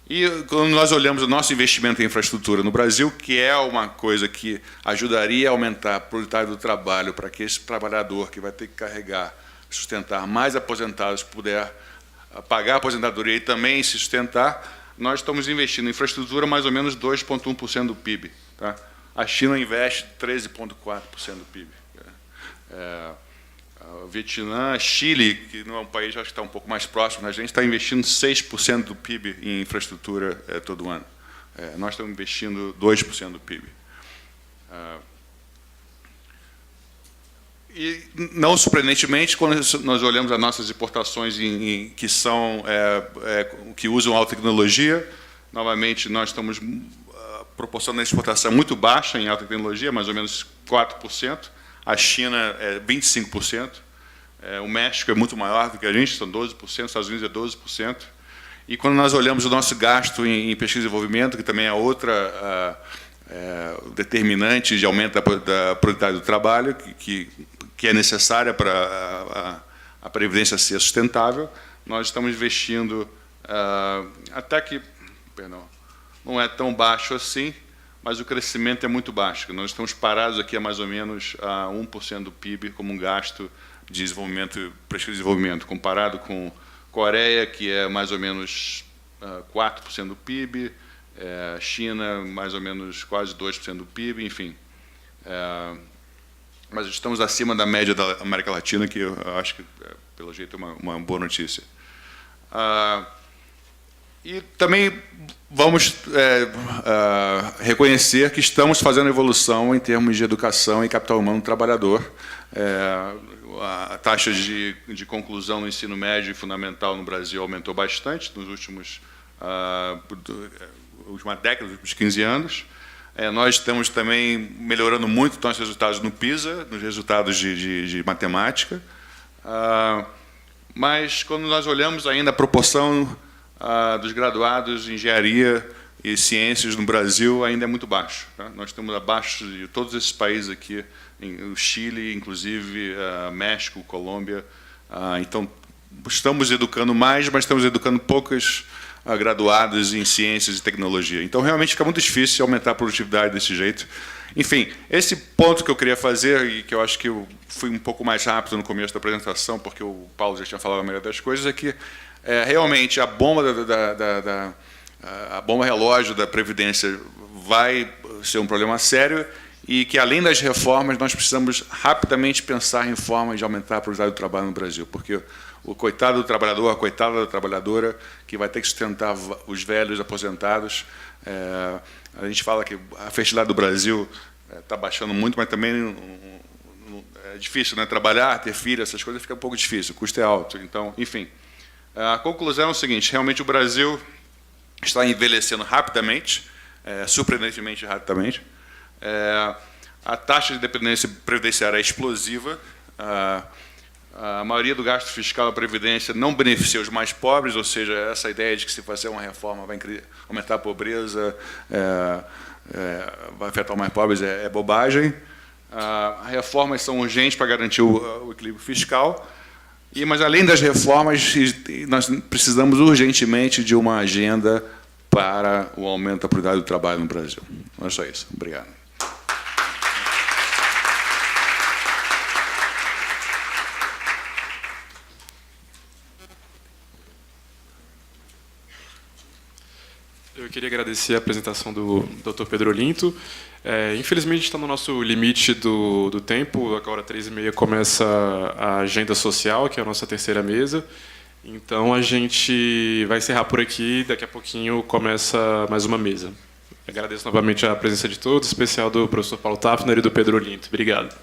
E quando nós olhamos o nosso investimento em infraestrutura no Brasil, que é uma coisa que ajudaria a aumentar a produtividade do trabalho para que esse trabalhador que vai ter que carregar, sustentar mais aposentados, puder pagar a aposentadoria e também se sustentar, nós estamos investindo em infraestrutura mais ou menos 2,1% do PIB. Tá? A China investe 13,4% do PIB. O Vietnã, Chile, que não é um país, acho que está um pouco mais próximo, a gente está investindo 6% do PIB em infraestrutura todo ano. Nós estamos investindo 2% do PIB. E, não surpreendentemente, quando nós olhamos as nossas exportações que usam alta tecnologia, novamente nós estamos proporcionando a exportação muito baixa em alta tecnologia, mais ou menos 4%. A China é 25%. O México é muito maior do que a gente, são 12%. Os Estados Unidos é 12%. E quando nós olhamos o nosso gasto em pesquisa e desenvolvimento, que também é outra determinante de aumento da produtividade do trabalho, que é necessária para a previdência ser sustentável, nós estamos investindo até que, não é tão baixo assim, mas o crescimento é muito baixo. Nós estamos parados aqui a mais ou menos a 1% do PIB como um gasto de desenvolvimento, pesquisa e desenvolvimento, comparado com Coreia, que é mais ou menos 4% do PIB, China, mais ou menos quase 2% do PIB, enfim. Mas estamos acima da média da América Latina, que eu acho que, pelo jeito, é uma boa notícia. E também vamos reconhecer que estamos fazendo evolução em termos de educação e capital humano trabalhador. A taxa de conclusão no ensino médio e fundamental no Brasil aumentou bastante nos últimos última década, nos últimos 15 anos. Nós estamos também melhorando muito nossos resultados no PISA, nos resultados de matemática. Mas, quando nós olhamos ainda a proporção dos graduados em engenharia e ciências no Brasil, ainda é muito baixo. Tá? Nós estamos abaixo de todos esses países aqui, o Chile, inclusive México, Colômbia. Então, estamos educando mais, mas estamos educando poucos graduados em ciências e tecnologia. Então, realmente, fica muito difícil aumentar a produtividade desse jeito. Enfim, esse ponto que eu queria fazer, e que eu acho que eu fui um pouco mais rápido no começo da apresentação, porque o Paulo já tinha falado a maioria das coisas, é que realmente a bomba a bomba relógio da Previdência vai ser um problema sério e que, além das reformas, nós precisamos rapidamente pensar em formas de aumentar a produtividade do trabalho no Brasil, porque o coitado do trabalhador, a coitada da trabalhadora, que vai ter que sustentar os velhos aposentados. A gente fala que a fertilidade do Brasil está baixando muito, mas também é difícil, né? Trabalhar, ter filho, essas coisas fica um pouco difícil, o custo é alto. Então, enfim, a conclusão é o seguinte: realmente o Brasil está envelhecendo rapidamente, surpreendentemente rapidamente. A taxa de dependência previdenciária é explosiva. A maioria do gasto fiscal da Previdência não beneficia os mais pobres, ou seja, essa ideia de que, se fazer uma reforma, vai aumentar a pobreza, vai afetar os mais pobres, é bobagem. Reformas são urgentes para garantir o equilíbrio fiscal, mas, além das reformas, nós precisamos urgentemente de uma agenda para o aumento da produtividade do trabalho no Brasil. Não é só isso. Obrigado. Eu queria agradecer a apresentação do Dr. Pedro Olinto. Infelizmente, está no nosso limite do tempo. Agora, 3h30, começa a agenda social, que é a nossa terceira mesa. Então, a gente vai encerrar por aqui. Daqui a pouquinho começa mais uma mesa. Agradeço novamente a presença de todos, em especial do professor Paulo Tafner e do Pedro Olinto. Obrigado.